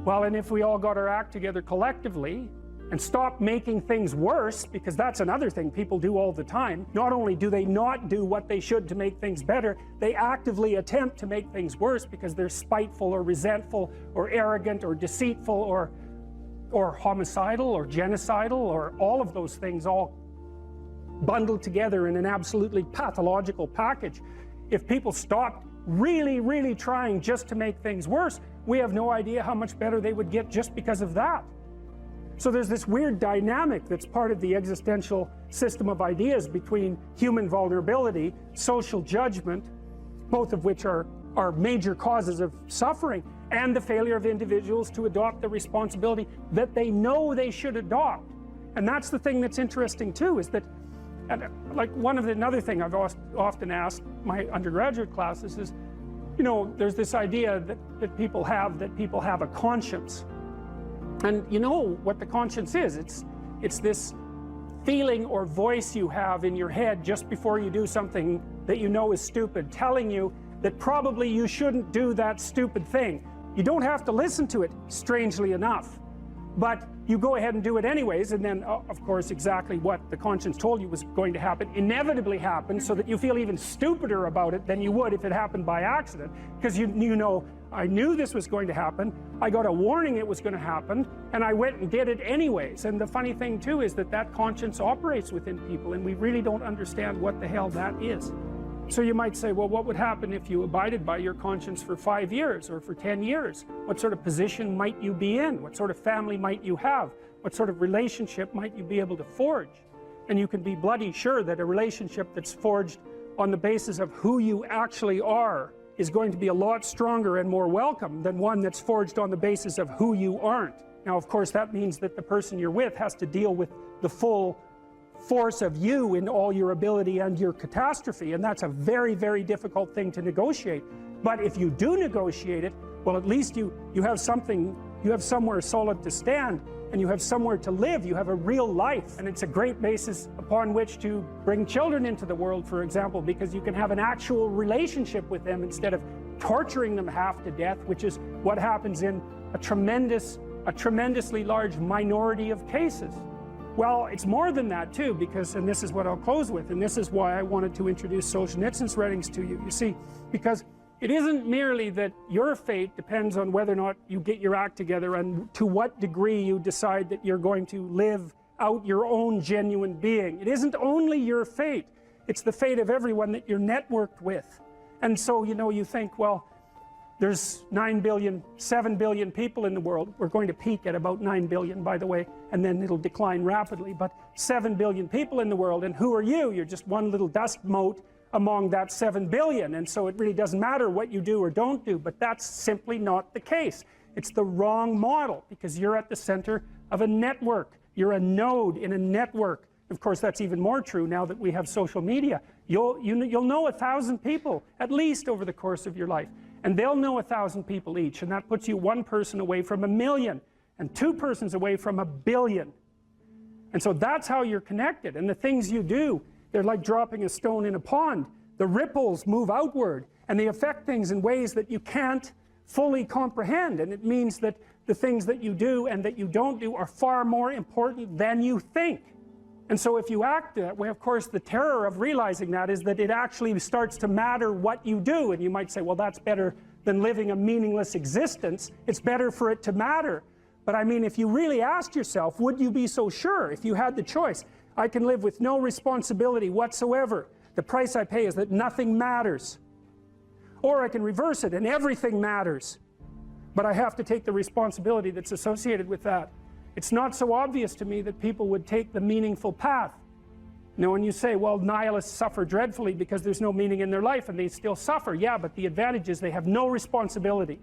Well, and if we all got our act together collectively and stopped making things worse, because that's another thing people do all the time. Not only do they not do what they should to make things better, they actively attempt to make things worse because they're spiteful or resentful or arrogant or deceitful or homicidal or genocidal or all of those things all bundled together in an absolutely pathological package. If people stopped really trying just to make things worse, we have no idea how much better they would get just because of that. So there's this weird dynamic that's part of the existential system of ideas between human vulnerability, social judgment, both of which are major causes of suffering, and the failure of individuals to adopt the responsibility that they know they should adopt. And that's the thing that's interesting too, is that, like another thing I've often asked my undergraduate classes is, you know, there's this idea that people have a conscience. And you know what the conscience is. It's this feeling or voice you have in your head just before you do something that you know is stupid, telling you that probably you shouldn't do that stupid thing. You don't have to listen to it, strangely enough. But you go ahead and do it anyways, and then, of course, exactly what the conscience told you was going to happen inevitably happens, so that you feel even stupider about it than you would if it happened by accident. Because you know, I knew this was going to happen, I got a warning it was going to happen, and I went and did it anyways. And the funny thing, too, is that conscience operates within people, and we really don't understand what the hell that is. So you might say, well, what would happen if you abided by your conscience for 5 years or for 10 years? What sort of position might you be in? What sort of family might you have? What sort of relationship might you be able to forge? And you can be bloody sure that a relationship that's forged on the basis of who you actually are is going to be a lot stronger and more welcome than one that's forged on the basis of who you aren't. Now, of course, that means that the person you're with has to deal with the full force of you in all your ability and your catastrophe, and that's a very difficult thing to negotiate. But if you do negotiate it, well, at least you have something, you have somewhere solid to stand, and you have somewhere to live. You have a real life, and it's a great basis upon which to bring children into the world, for example, because you can have an actual relationship with them instead of torturing them half to death, which is what happens in a tremendously large minority of cases. Well, it's more than that too, because, and this is what I'll close with, and this is why I wanted to introduce Solzhenitsyn's writings to you. You see, because it isn't merely that your fate depends on whether or not you get your act together and to what degree you decide that you're going to live out your own genuine being. It isn't only your fate, it's the fate of everyone that you're networked with. And so, you know, you think, well, there's 7 billion people in the world. We're going to peak at about 9 billion, by the way, and then it'll decline rapidly, but 7 billion people in the world, and who are you? You're just one little dust mote among that 7 billion, and so it really doesn't matter what you do or don't do, but that's simply not the case. It's the wrong model, because you're at the center of a network. You're a node in a network. Of course, that's even more true now that we have social media. You'll know 1,000 people, at least, over the course of your life, and they'll know 1,000 people each, and that puts you one person away from 1,000,000, and two persons away from 1,000,000,000. And so that's how you're connected, and the things you do, they're like dropping a stone in a pond. The ripples move outward, and they affect things in ways that you can't fully comprehend, and it means that the things that you do and that you don't do are far more important than you think. And so if you act that way, of course, the terror of realizing that is that it actually starts to matter what you do, and you might say, well, that's better than living a meaningless existence. It's better for it to matter. But I mean, if you really asked yourself, would you be so sure if you had the choice? I can live with no responsibility whatsoever. The price I pay is that nothing matters. Or I can reverse it and everything matters. But I have to take the responsibility that's associated with that. It's not so obvious to me that people would take the meaningful path. You know, when you say, well, nihilists suffer dreadfully because there's no meaning in their life, and they still suffer. Yeah, but the advantage is they have no responsibility.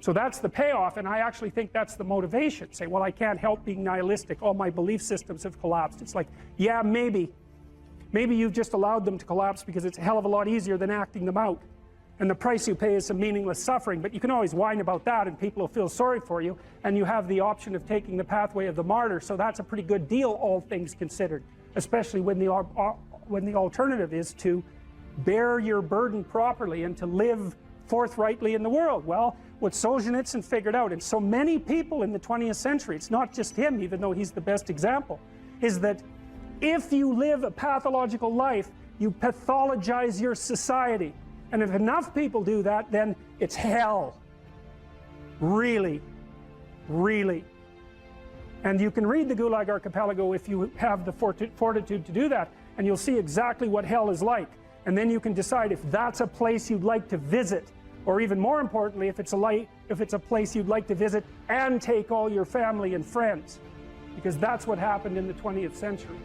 So that's the payoff, and I actually think that's the motivation. Say, well, I can't help being nihilistic. All my belief systems have collapsed. It's like, yeah, maybe. Maybe you've just allowed them to collapse because it's a hell of a lot easier than acting them out. And the price you pay is some meaningless suffering, but you can always whine about that and people will feel sorry for you, and you have the option of taking the pathway of the martyr, so that's a pretty good deal, all things considered, especially when the alternative is to bear your burden properly and to live forthrightly in the world. Well, what Solzhenitsyn figured out, and so many people in the 20th century, it's not just him, even though he's the best example, is that if you live a pathological life, you pathologize your society. And if enough people do that, then it's hell. Really. Really. And you can read the Gulag Archipelago if you have the fortitude to do that, and you'll see exactly what hell is like. And then you can decide if that's a place you'd like to visit, or even more importantly, if it's a place you'd like to visit and take all your family and friends. Because that's what happened in the 20th century.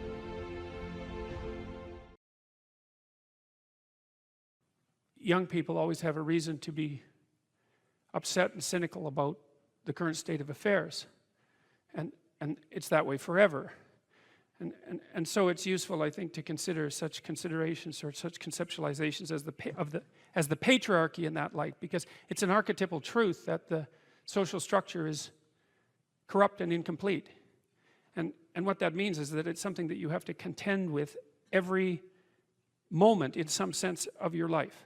Young people always have a reason to be upset and cynical about the current state of affairs, and it's that way forever. And so it's useful, I think, to consider such considerations or such conceptualizations as the patriarchy in that light, because it's an archetypal truth that the social structure is corrupt and incomplete. And what that means is that it's something that you have to contend with every moment in some sense of your life.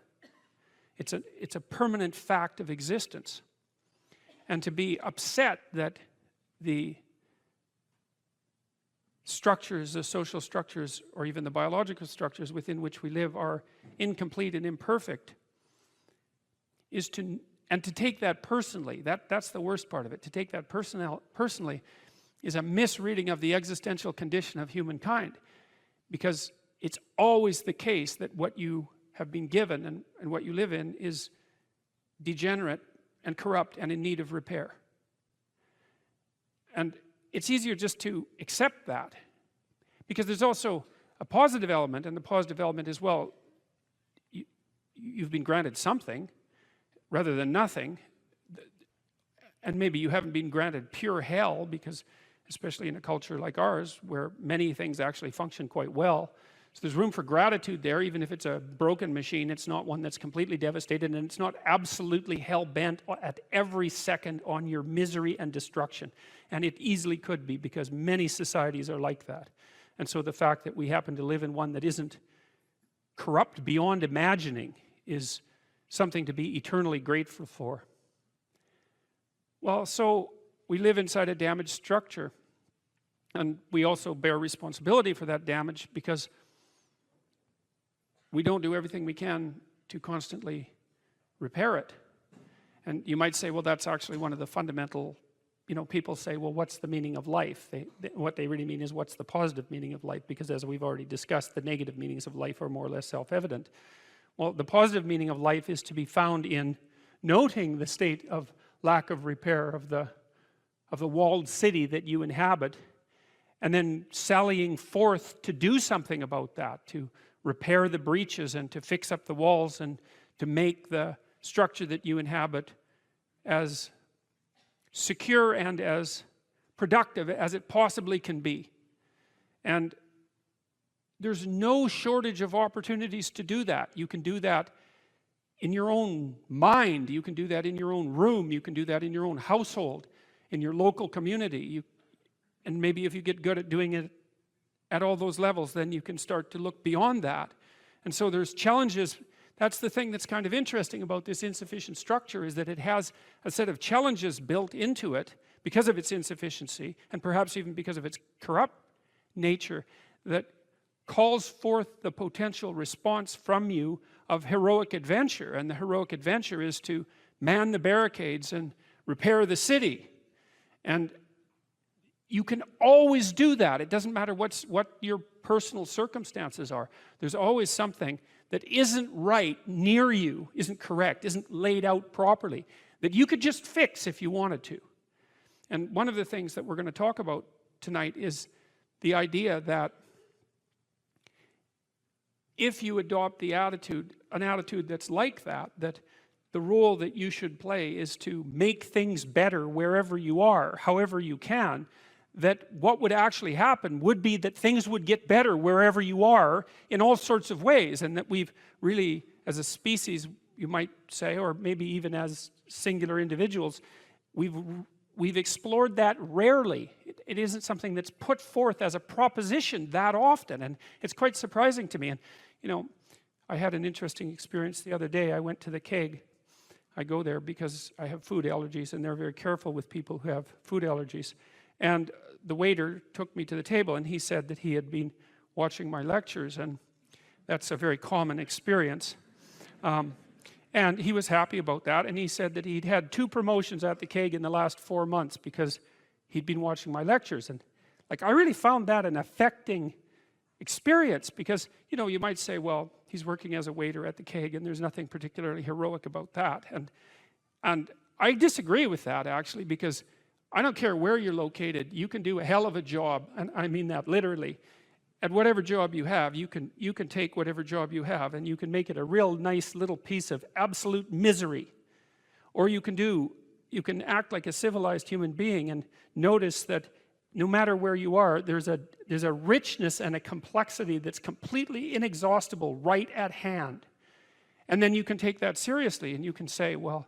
It's a permanent fact of existence. And to be upset that the structures, the social structures, or even the biological structures within which we live are incomplete and imperfect, is to take that personally, that's the worst part of it. To take that personally is a misreading of the existential condition of humankind, because it's always the case that what you have been given and what you live in is degenerate and corrupt and in need of repair. And it's easier just to accept that, because there's also a positive element, and the positive element is, well, you've been granted something rather than nothing, and maybe you haven't been granted pure hell, because especially in a culture like ours where many things actually function quite well, so there's room for gratitude there. Even if it's a broken machine, it's not one that's completely devastated, and it's not absolutely hell-bent at every second on your misery and destruction. And it easily could be, because many societies are like that. And so the fact that we happen to live in one that isn't corrupt beyond imagining is something to be eternally grateful for. Well, so we live inside a damaged structure, and we also bear responsibility for that damage, because we don't do everything we can to constantly repair it. And you might say, well, that's actually one of the fundamental, people say, well, what's the meaning of life? What they really mean is, what's the positive meaning of life? Because as we've already discussed, the negative meanings of life are more or less self-evident. Well, the positive meaning of life is to be found in noting the state of lack of repair of the walled city that you inhabit, and then sallying forth to do something about that, to repair the breaches and to fix up the walls and to make the structure that you inhabit as secure and as productive as it possibly can be. And there's no shortage of opportunities to do that. You can do that in your own mind, you can do that in your own room, you can do that in your own household, in your local community. And maybe if you get good at doing it at all those levels, then you can start to look beyond that. And so there's challenges. That's the thing that's kind of interesting about this insufficient structure, is that it has a set of challenges built into it because of its insufficiency, and perhaps even because of its corrupt nature, that calls forth the potential response from you of heroic adventure. And the heroic adventure is to man the barricades and repair the city. And you can always do that. It doesn't matter what your personal circumstances are. There's always something that isn't right near you, isn't correct, isn't laid out properly, that you could just fix if you wanted to. And one of the things that we're going to talk about tonight is the idea that if you adopt an attitude that's like that, that the role that you should play is to make things better wherever you are, however you can, that what would actually happen would be that things would get better wherever you are in all sorts of ways, and that we've really, as a species, you might say, or maybe even as singular individuals, we've explored that rarely. It isn't something that's put forth as a proposition that often, and it's quite surprising to me. And you know, I had an interesting experience the other day. I went to the keg. I go there because I have food allergies, and they're very careful with people who have food allergies. And the waiter took me to the table, and he said that he had been watching my lectures, and that's a very common experience. And he was happy about that, and he said that he'd had 2 promotions at the keg in the last 4 months because he'd been watching my lectures. And like, I really found that an affecting experience, because you know, you might say, well, he's working as a waiter at the keg and there's nothing particularly heroic about that. And I disagree with that, actually, because I don't care where you're located, you can do a hell of a job, and I mean that literally. At whatever job you have, you can take whatever job you have and you can make it a real nice little piece of absolute misery. Or you can act like a civilized human being and notice that no matter where you are, there's a richness and a complexity that's completely inexhaustible right at hand. And then you can take that seriously, and you can say, well,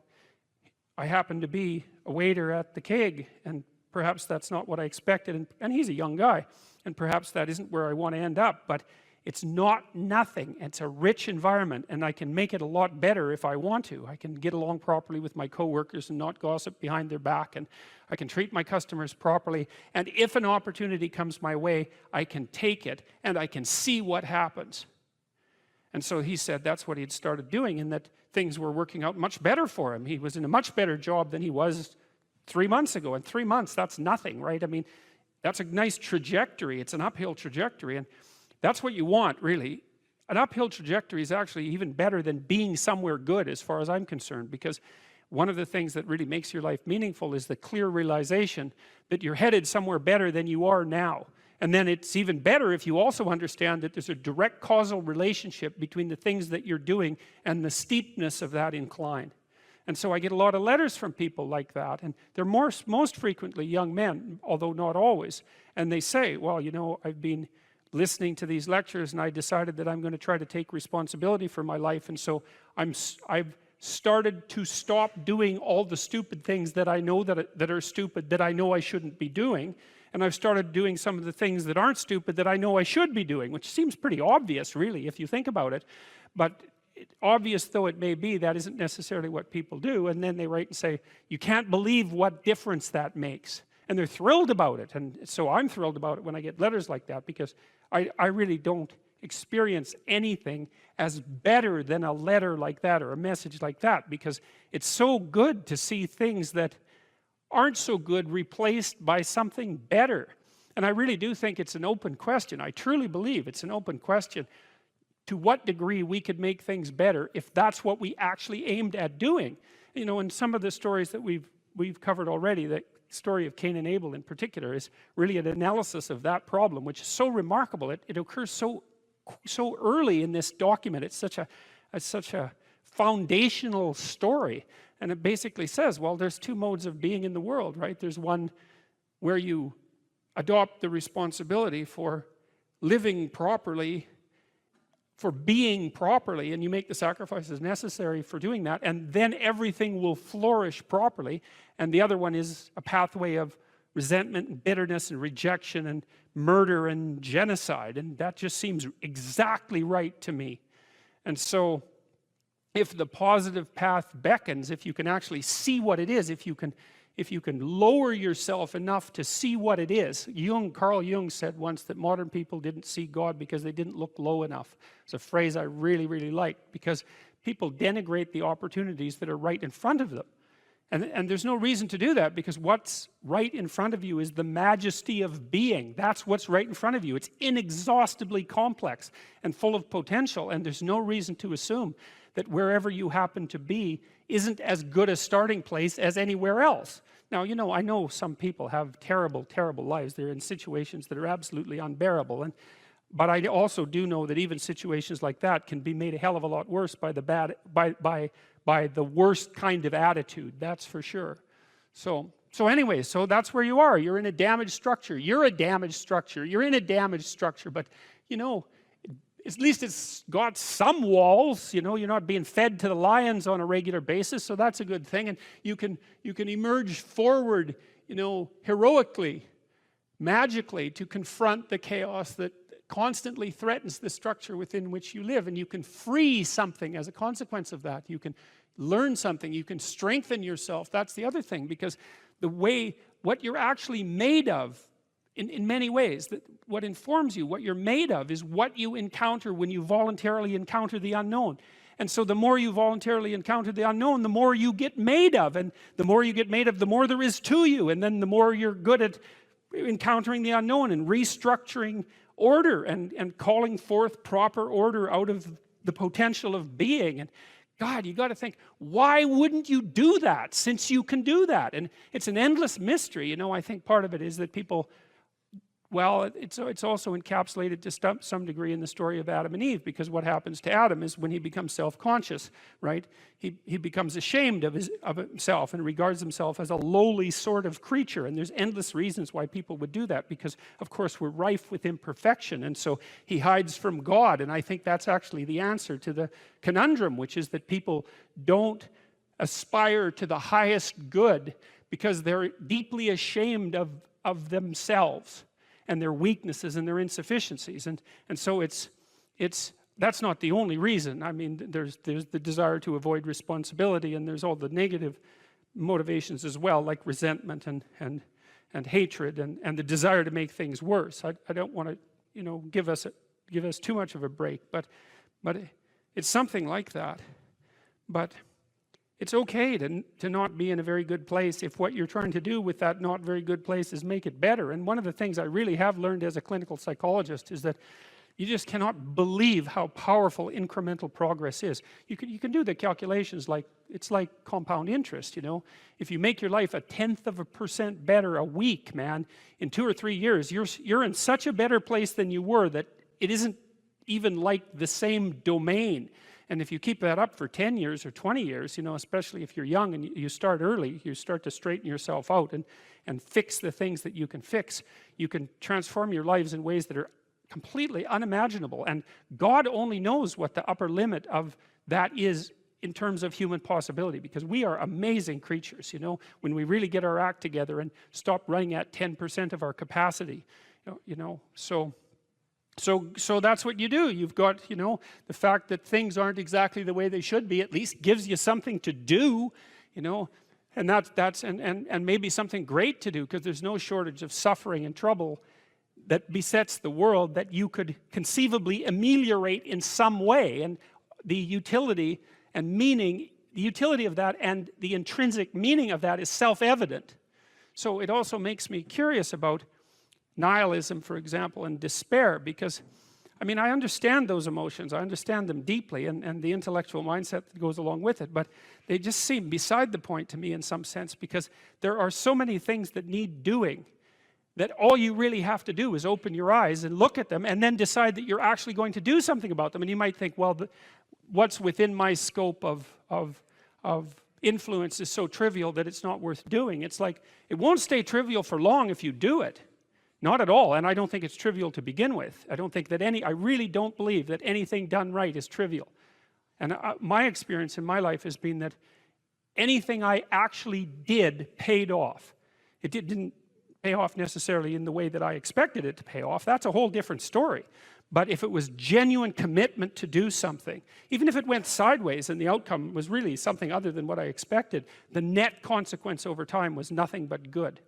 I happen to be a waiter at the keg, and perhaps that's not what I expected, and he's a young guy, and perhaps that isn't where I want to end up, but it's not nothing. It's a rich environment, and I can make it a lot better if I want to. I can get along properly with my coworkers and not gossip behind their back, and I can treat my customers properly, and if an opportunity comes my way, I can take it, and I can see what happens. And so he said that's what he had started doing, and that things were working out much better for him. He was in a much better job than he was 3 months ago. And 3 months, that's nothing, right? I mean, that's a nice trajectory. It's an uphill trajectory, and that's what you want, really. An uphill trajectory is actually even better than being somewhere good, as far as I'm concerned, because one of the things that really makes your life meaningful is the clear realization that you're headed somewhere better than you are now. And then it's even better if you also understand that there's a direct causal relationship between the things that you're doing and the steepness of that incline. And so I get a lot of letters from people like that, and they're most frequently young men, although not always. And they say, well, you know, I've been listening to these lectures, and I decided that I'm going to try to take responsibility for my life, and so I've started to stop doing all the stupid things that I know that are stupid, that I know I shouldn't be doing, and I've started doing some of the things that aren't stupid that I know I should be doing, which seems pretty obvious, really, if you think about it. But obvious though it may be, that isn't necessarily what people do. And then they write and say, you can't believe what difference that makes. And they're thrilled about it. And so I'm thrilled about it when I get letters like that, because I really don't experience anything as better than a letter like that or a message like that, because it's so good to see things that aren't so good replaced by something better. And I really do think it's an open question. I truly believe it's an open question to what degree we could make things better if that's what we actually aimed at doing. You know, in some of the stories that we've covered already, the story of Cain and Abel in particular is really an analysis of that problem, which is so remarkable. It occurs so early in this document. It's such a foundational story, and it basically says, well, there's two modes of being in the world, right? There's one where you adopt the responsibility for living properly, for being properly, and you make the sacrifices necessary for doing that, and then everything will flourish properly. And the other one is a pathway of resentment and bitterness and rejection and murder and genocide, and that just seems exactly right to me. And so if the positive path beckons, if you can actually see what it is, if you can lower yourself enough to see what it is. Carl Jung said once that modern people didn't see God because they didn't look low enough. It's a phrase I really, really like, because people denigrate the opportunities that are right in front of them. And there's no reason to do that, because what's right in front of you is the majesty of being. That's what's right in front of you. It's inexhaustibly complex and full of potential, and there's no reason to assume that wherever you happen to be isn't as good a starting place as anywhere else. Now, you know, I know some people have terrible, terrible lives. They're in situations that are absolutely unbearable, but I also do know that even situations like that can be made a hell of a lot worse by the worst kind of attitude, that's for sure. So anyway, so that's where you are. You're in a damaged structure. You're a damaged structure. You're in a damaged structure, but, you know, at least it's got some walls. You know, you're not being fed to the lions on a regular basis, so that's a good thing. And you can emerge forward, you know, heroically, magically, to confront the chaos that constantly threatens the structure within which you live, and you can free something as a consequence of that. You can learn something, you can strengthen yourself. That's the other thing, because what you're actually made of, in many ways, that what informs you, what you're made of, is what you encounter when you voluntarily encounter the unknown. And so the more you voluntarily encounter the unknown, the more you get made of, and the more you get made of, the more there is to you, and then the more you're good at encountering the unknown and restructuring order and calling forth proper order out of the potential of being. And God, you got to think, why wouldn't you do that, since you can do that? And it's an endless mystery. You know, I think part of it is that people, well, it's also encapsulated to some degree in the story of Adam and Eve, because what happens to Adam is when he becomes self-conscious, right? He becomes ashamed of himself and regards himself as a lowly sort of creature. And there's endless reasons why people would do that, because, of course, we're rife with imperfection. And so he hides from God. And I think that's actually the answer to the conundrum, which is that people don't aspire to the highest good because they're deeply ashamed of themselves and their weaknesses and their insufficiencies. And so that's not the only reason. I mean, there's the desire to avoid responsibility, and there's all the negative motivations as well, like resentment and hatred and the desire to make things worse. I don't want to, you know, give us too much of a break, but it's something like that. But it's okay to not be in a very good place if what you're trying to do with that not very good place is make it better. And one of the things I really have learned as a clinical psychologist is that you just cannot believe how powerful incremental progress is. You can do the calculations like, it's like compound interest, you know. If you make your life 0.1% better a week, man, in 2 or 3 years, you're in such a better place than you were that it isn't even like the same domain. And if you keep that up for 10 years or 20 years, you know, especially if you're young and you start early, you start to straighten yourself out and fix the things that you can fix. You can transform your lives in ways that are completely unimaginable. And God only knows what the upper limit of that is in terms of human possibility, because we are amazing creatures, you know, when we really get our act together and stop running at 10% of our capacity, you know. So that's what you do. You've got, you know, the fact that things aren't exactly the way they should be at least gives you something to do, you know, and that's maybe something great to do, because there's no shortage of suffering and trouble that besets the world that you could conceivably ameliorate in some way. And the utility and meaning, the utility of that and the intrinsic meaning of that is self-evident. So it also makes me curious about nihilism, for example, and despair, because I mean, I understand those emotions, I understand them deeply, and the intellectual mindset that goes along with it, but they just seem beside the point to me in some sense, because there are so many things that need doing that all you really have to do is open your eyes and look at them and then decide that you're actually going to do something about them. And you might think, well, what's within my scope of influence is so trivial that it's not worth doing. It's like, it won't stay trivial for long if you do it. Not at all, and I don't think it's trivial to begin with. I don't think that I really don't believe that anything done right is trivial. And my experience in my life has been that anything I actually did paid off. It didn't pay off necessarily in the way that I expected it to pay off. That's a whole different story. But if it was genuine commitment to do something, even if it went sideways and the outcome was really something other than what I expected, the net consequence over time was nothing but good.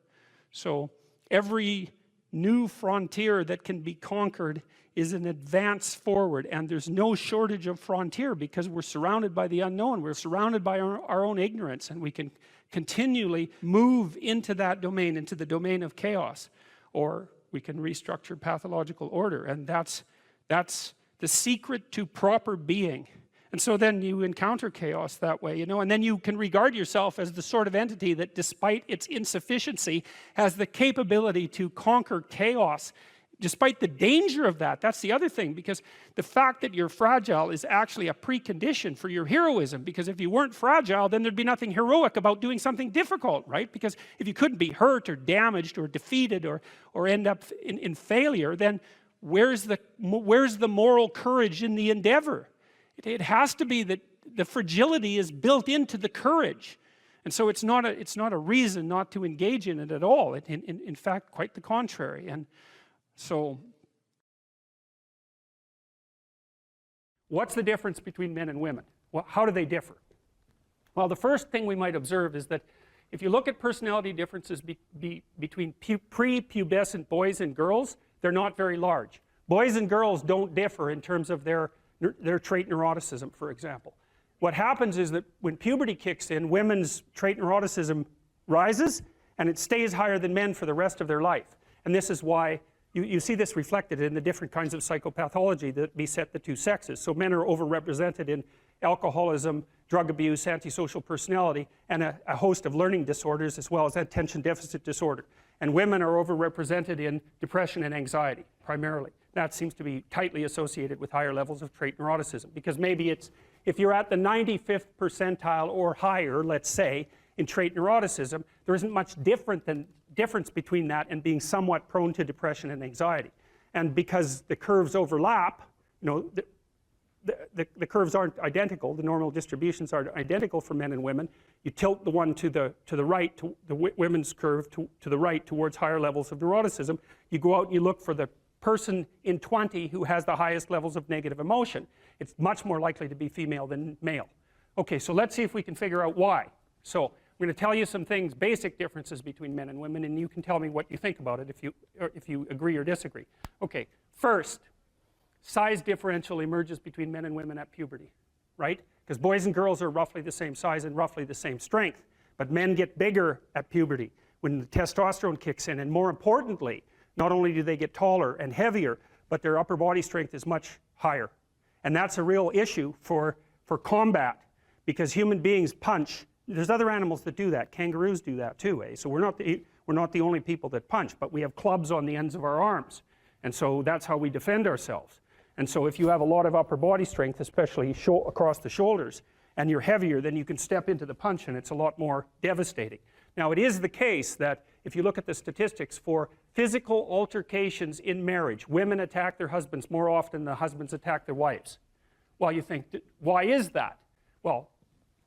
So every new frontier that can be conquered is an advance forward, and there's no shortage of frontier because we're surrounded by the unknown, we're surrounded by our own ignorance, and we can continually move into that domain, into the domain of chaos, or we can restructure pathological order, and that's the secret to proper being. And so then you encounter chaos that way, you know, and then you can regard yourself as the sort of entity that, despite its insufficiency, has the capability to conquer chaos, despite the danger of that. That's the other thing, because the fact that you're fragile is actually a precondition for your heroism, because if you weren't fragile, then there'd be nothing heroic about doing something difficult, right? Because if you couldn't be hurt or damaged or defeated or end up in failure, then where's the moral courage in the endeavor? It has to be that the fragility is built into the courage. And so it's not a reason not to engage in it at all. In fact, quite the contrary. And so, what's the difference between men and women? Well, how do they differ? Well, the first thing we might observe is that if you look at personality differences between prepubescent boys and girls, they're not very large. Boys and girls don't differ in terms of their trait neuroticism, for example. What happens is that when puberty kicks in, women's trait neuroticism rises, and it stays higher than men for the rest of their life. And this is why you see this reflected in the different kinds of psychopathology that beset the two sexes. So men are overrepresented in alcoholism, drug abuse, antisocial personality, and a host of learning disorders, as well as attention deficit disorder. And women are overrepresented in depression and anxiety, primarily. That seems to be tightly associated with higher levels of trait neuroticism, because maybe it's, if you're at the 95th percentile or higher, let's say, in trait neuroticism, there isn't much difference between that and being somewhat prone to depression and anxiety. And because the curves overlap, you know, the curves aren't identical, the normal distributions aren't identical for men and women, you tilt the one to the right, the women's curve to the right towards higher levels of neuroticism. You go out and you look for the person in 20 who has the highest levels of negative emotion. It's much more likely to be female than male. Okay, so let's see if we can figure out why. So I'm going to tell you some things, basic differences between men and women, and you can tell me what you think about it if you agree or disagree. Okay, first, size differential emerges between men and women at puberty, right? Because boys and girls are roughly the same size and roughly the same strength, but men get bigger at puberty when the testosterone kicks in, and more importantly, not only do they get taller and heavier, but their upper body strength is much higher. And that's a real issue for combat, because human beings punch. There's other animals that do that. Kangaroos do that too, eh? So we're not the only people that punch, but we have clubs on the ends of our arms. And so that's how we defend ourselves. And so if you have a lot of upper body strength, especially across the shoulders, and you're heavier, then you can step into the punch and it's a lot more devastating. Now, it is the case that if you look at the statistics for physical altercations in marriage, women attack their husbands more often than husbands attack their wives. Well, you think, why is that? Well,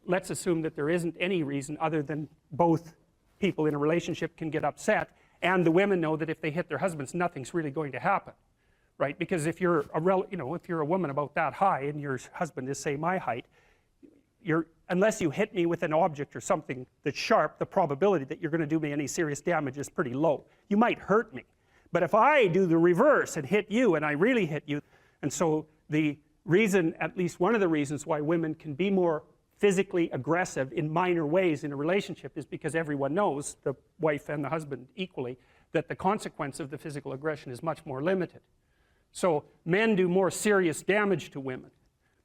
let's assume that there isn't any reason other than both people in a relationship can get upset, and the women know that if they hit their husbands, nothing's really going to happen, right? Because if you're if you're a woman about that high and your husband is, say, my height, unless you hit me with an object or something that's sharp, the probability that you're going to do me any serious damage is pretty low. You might hurt me, but if I do the reverse and hit you, and I really hit you, and so the reason, at least one of the reasons why women can be more physically aggressive in minor ways in a relationship is because everyone knows, the wife and the husband equally, that the consequence of the physical aggression is much more limited. So men do more serious damage to women,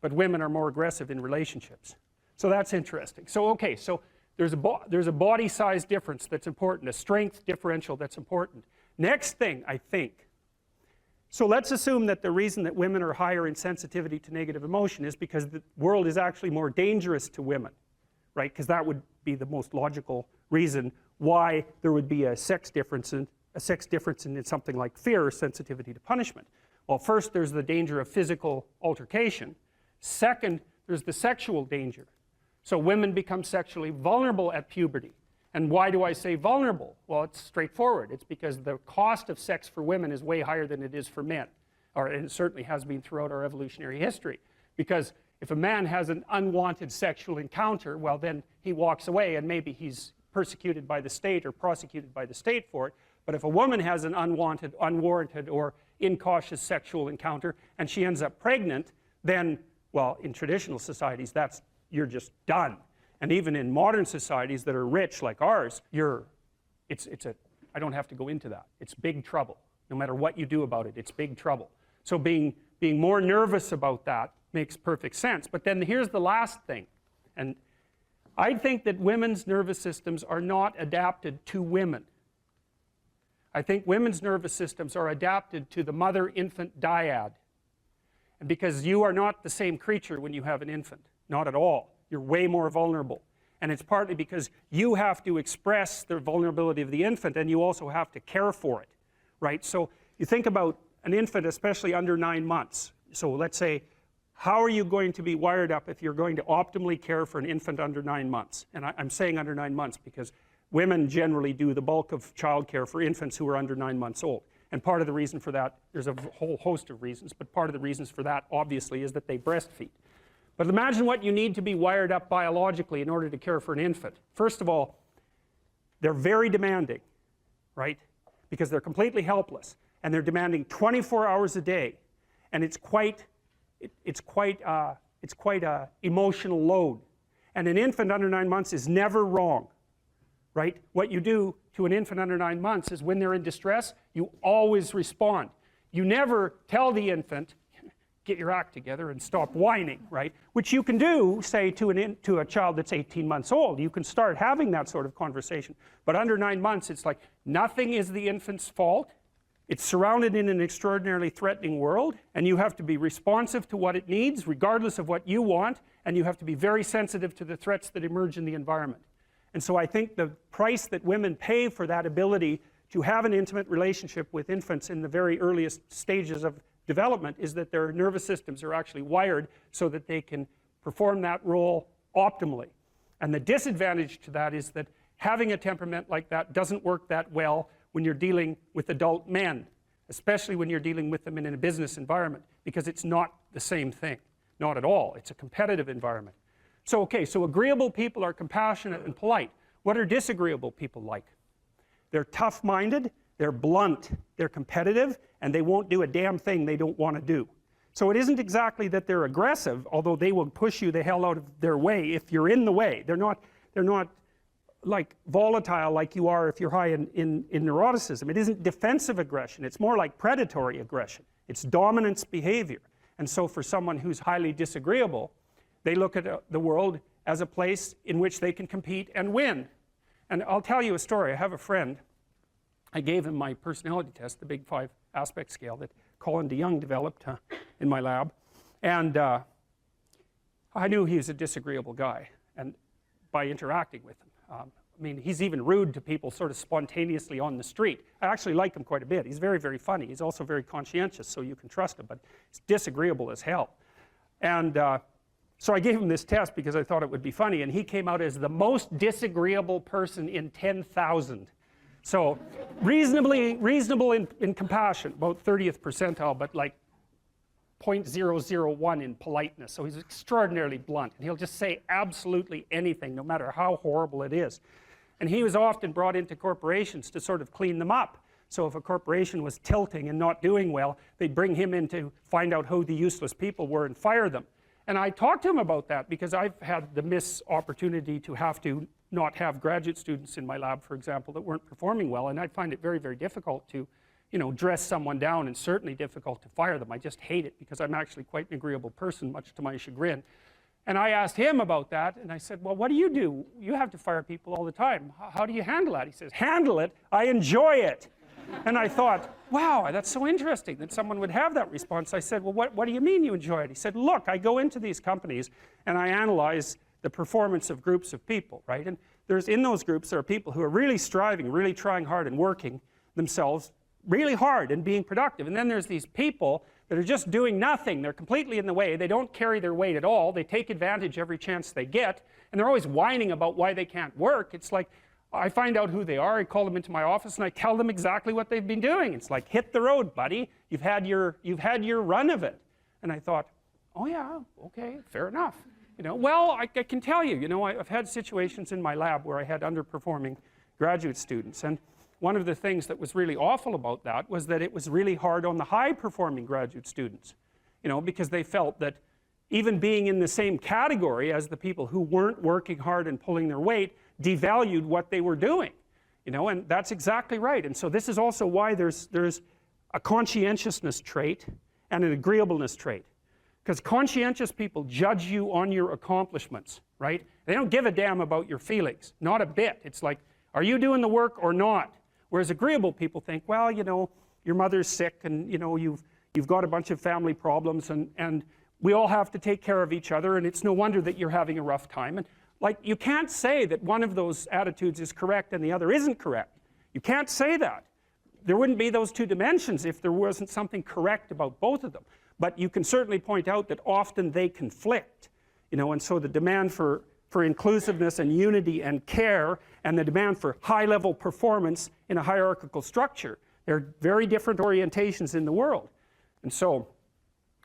but women are more aggressive in relationships. So that's interesting. So okay, so there's a body size difference that's important, a strength differential that's important. Next thing, I think, so let's assume that the reason that women are higher in sensitivity to negative emotion is because the world is actually more dangerous to women, right? Because that would be the most logical reason why there would be a sex difference in something like fear or sensitivity to punishment. Well, first there's the danger of physical altercation. Second, there's the sexual danger. So women become sexually vulnerable at puberty. And why do I say vulnerable? Well, it's straightforward. It's because the cost of sex for women is way higher than it is for men. And it certainly has been throughout our evolutionary history. Because if a man has an unwanted sexual encounter, well, then he walks away and maybe he's persecuted by the state or prosecuted by the state for it. But if a woman has an unwanted, unwarranted, or incautious sexual encounter and she ends up pregnant, then, well, in traditional societies, you're just done. And even in modern societies that are rich like ours, I don't have to go into that. It's big trouble. No matter what you do about it, it's big trouble. So being more nervous about that makes perfect sense. But then here's the last thing. And I think that women's nervous systems are not adapted to women. I think women's nervous systems are adapted to the mother-infant dyad. And because you are not the same creature when you have an infant. Not at all. You're way more vulnerable. And it's partly because you have to express the vulnerability of the infant and you also have to care for it, right? So you think about an infant, especially under 9 months. So let's say, how are you going to be wired up if you're going to optimally care for an infant under 9 months? And I'm saying under 9 months because women generally do the bulk of childcare for infants who are under 9 months old. And part of the reason for that, there's a whole host of reasons, but part of the reasons for that, obviously, is that they breastfeed. But imagine what you need to be wired up biologically in order to care for an infant. First of all, they're very demanding, right? Because they're completely helpless. And they're demanding 24 hours a day. And it's quite a emotional load. And an infant under 9 months is never wrong, right? What you do to an infant under 9 months is when they're in distress, you always respond. You never tell the infant, get your act together and stop whining, right? Which you can do, say, to a child that's 18 months old. You can start having that sort of conversation. But under 9 months, it's like nothing is the infant's fault. It's surrounded in an extraordinarily threatening world, and you have to be responsive to what it needs, regardless of what you want, and you have to be very sensitive to the threats that emerge in the environment. And so I think the price that women pay for that ability to have an intimate relationship with infants in the very earliest stages of development is that their nervous systems are actually wired so that they can perform that role optimally. And the disadvantage to that is that having a temperament like that doesn't work that well when you're dealing with adult men, especially when you're dealing with them in a business environment, because it's not the same thing. Not at all. It's a competitive environment. So, okay, so agreeable people are compassionate and polite. What are disagreeable people like? They're tough-minded, they're blunt, they're competitive, and they won't do a damn thing they don't want to do. So it isn't exactly that they're aggressive, although they will push you the hell out of their way if you're in the way. They're not like volatile like you are if you're high in neuroticism. It isn't defensive aggression. It's more like predatory aggression. It's dominance behavior. And so for someone who's highly disagreeable, they look at the world as a place in which they can compete and win. And I'll tell you a story. I have a friend. I gave him my personality test, the Big 5 aspect scale that Colin DeYoung developed in my lab. And I knew he was a disagreeable guy, and by interacting with him. I mean, he's even rude to people sort of spontaneously on the street. I actually like him quite a bit. He's very, very funny. He's also very conscientious, so you can trust him, but he's disagreeable as hell. And so I gave him this test because I thought it would be funny, and he came out as the most disagreeable person in 10,000. So reasonable in compassion, about 30th percentile, but like 0.001 in politeness. So he's extraordinarily blunt, and he'll just say absolutely anything, no matter how horrible it is. And he was often brought into corporations to sort of clean them up. So if a corporation was tilting and not doing well, they'd bring him in to find out who the useless people were and fire them. And I talked to him about that because I've had the opportunity to have to not have graduate students in my lab, for example, that weren't performing well, and I find it very, very difficult to dress someone down, and certainly difficult to fire them. I just hate it because I'm actually quite an agreeable person, much to my chagrin. And I asked him about that, and I said, well, what do? You have to fire people all the time. How do you handle that? He says, handle it? I enjoy it. And I thought, wow, that's so interesting that someone would have that response. I said, well, what do you mean you enjoy it? He said, look, I go into these companies and I analyze the performance of groups of people, right? And in those groups, there are people who are really striving, really trying hard and working themselves really hard and being productive. And then there's these people that are just doing nothing. They're completely in the way. They don't carry their weight at all. They take advantage every chance they get. And they're always whining about why they can't work. It's like, I find out who they are, I call them into my office, and I tell them exactly what they've been doing. It's like, hit the road, buddy. You've had your run of it. And I thought, oh yeah, okay, fair enough. Well, I can tell you, I've had situations in my lab where I had underperforming graduate students. And one of the things that was really awful about that was that it was really hard on the high-performing graduate students, because they felt that even being in the same category as the people who weren't working hard and pulling their weight devalued what they were doing, and that's exactly right. And so this is also why there's a conscientiousness trait and an agreeableness trait, because conscientious people judge you on your accomplishments, right? They don't give a damn about your feelings, not a bit. It's like, are you doing the work or not? Whereas agreeable people think, well, your mother's sick, and you've got a bunch of family problems, and we all have to take care of each other, and it's no wonder that you're having a rough time. And like, you can't say that one of those attitudes is correct and the other isn't correct. You can't say that. There wouldn't be those two dimensions if there wasn't something correct about both of them. But you can certainly point out that often they conflict, and so the demand for inclusiveness and unity and care, and the demand for high-level performance in a hierarchical structure, they're very different orientations in the world. And so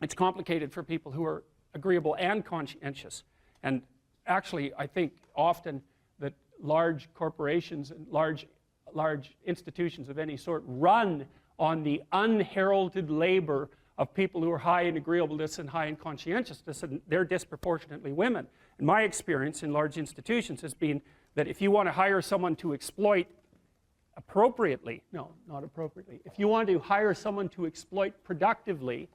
it's complicated for people who are agreeable and conscientious. And actually, I think often that large corporations and large institutions of any sort run on the unheralded labor of people who are high in agreeableness and high in conscientiousness, and they're disproportionately women. And my experience in large institutions has been that if you want to hire someone to exploit appropriately, no, not appropriately, if you want to hire someone to exploit productively,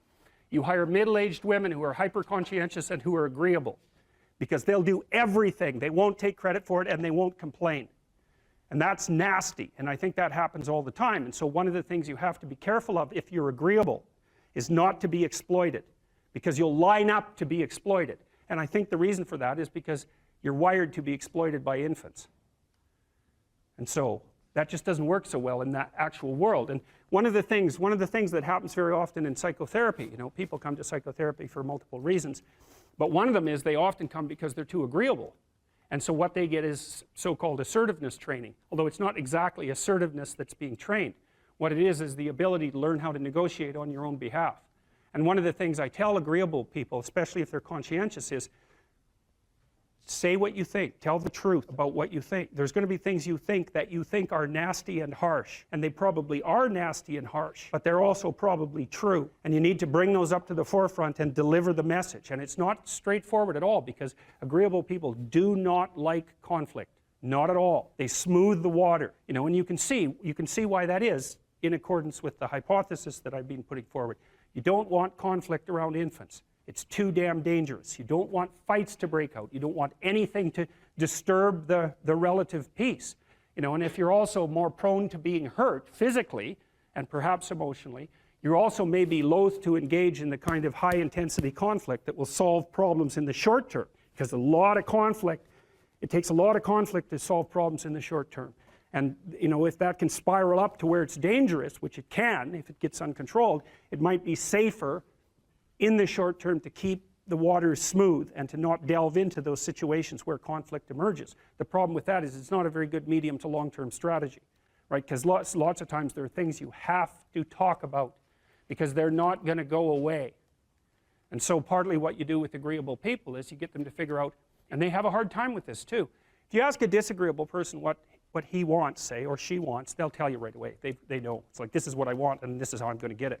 you hire middle-aged women who are hyper-conscientious and who are agreeable, because they'll do everything. They won't take credit for it, and they won't complain. And that's nasty, and I think that happens all the time. And so one of the things you have to be careful of if you're agreeable is not to be exploited, because you'll line up to be exploited. And I think the reason for that is because you're wired to be exploited by infants. And so that just doesn't work so well in that actual world. And one of the things that happens very often in psychotherapy, people come to psychotherapy for multiple reasons, but one of them is they often come because they're too agreeable. And so what they get is so-called assertiveness training, although it's not exactly assertiveness that's being trained. What it is the ability to learn how to negotiate on your own behalf. And one of the things I tell agreeable people, especially if they're conscientious, is say what you think. Tell the truth about what you think. There's going to be things you think that you think are nasty and harsh, and they probably are nasty and harsh, but they're also probably true. And you need to bring those up to the forefront and deliver the message. And it's not straightforward at all, because agreeable people do not like conflict. Not at all. They smooth the water, and you can see why that is in accordance with the hypothesis that I've been putting forward. You don't want conflict around infants. It's too damn dangerous. You don't want fights to break out. You don't want anything to disturb the relative peace. And if you're also more prone to being hurt physically and perhaps emotionally, you're also maybe loath to engage in the kind of high-intensity conflict that will solve problems in the short term, because it takes a lot of conflict to solve problems in the short term. And if that can spiral up to where it's dangerous, which it can if it gets uncontrolled, it might be safer in the short term to keep the waters smooth and to not delve into those situations where conflict emerges. The problem with that is it's not a very good medium to long-term strategy, right? Because lots of times there are things you have to talk about because they're not going to go away. And so partly what you do with agreeable people is you get them to figure out, and they have a hard time with this too. If you ask a disagreeable person what he wants, say, or she wants, they'll tell you right away. They know. It's like, this is what I want, and this is how I'm going to get it.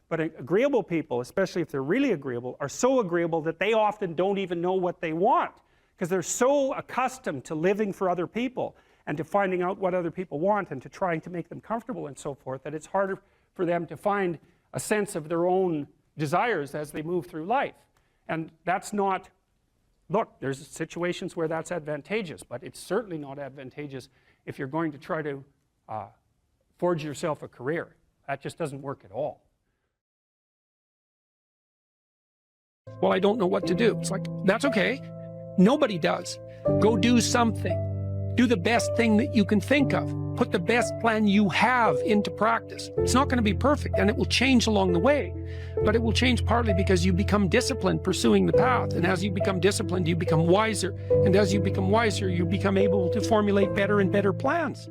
But agreeable people, especially if they're really agreeable, are so agreeable that they often don't even know what they want, because they're so accustomed to living for other people and to finding out what other people want and to trying to make them comfortable and so forth, that it's harder for them to find a sense of their own desires as they move through life. And that's not, look, there's situations where that's advantageous, but it's certainly not advantageous if you're going to try to forge yourself a career. That just doesn't work at all. Well, I don't know what to do. It's like, that's okay. Nobody does. Go do something. Do the best thing that you can think of. Put the best plan you have into practice. It's not going to be perfect, and it will change along the way. But it will change partly because you become disciplined pursuing the path. And as you become disciplined, you become wiser. And as you become wiser, you become able to formulate better and better plans.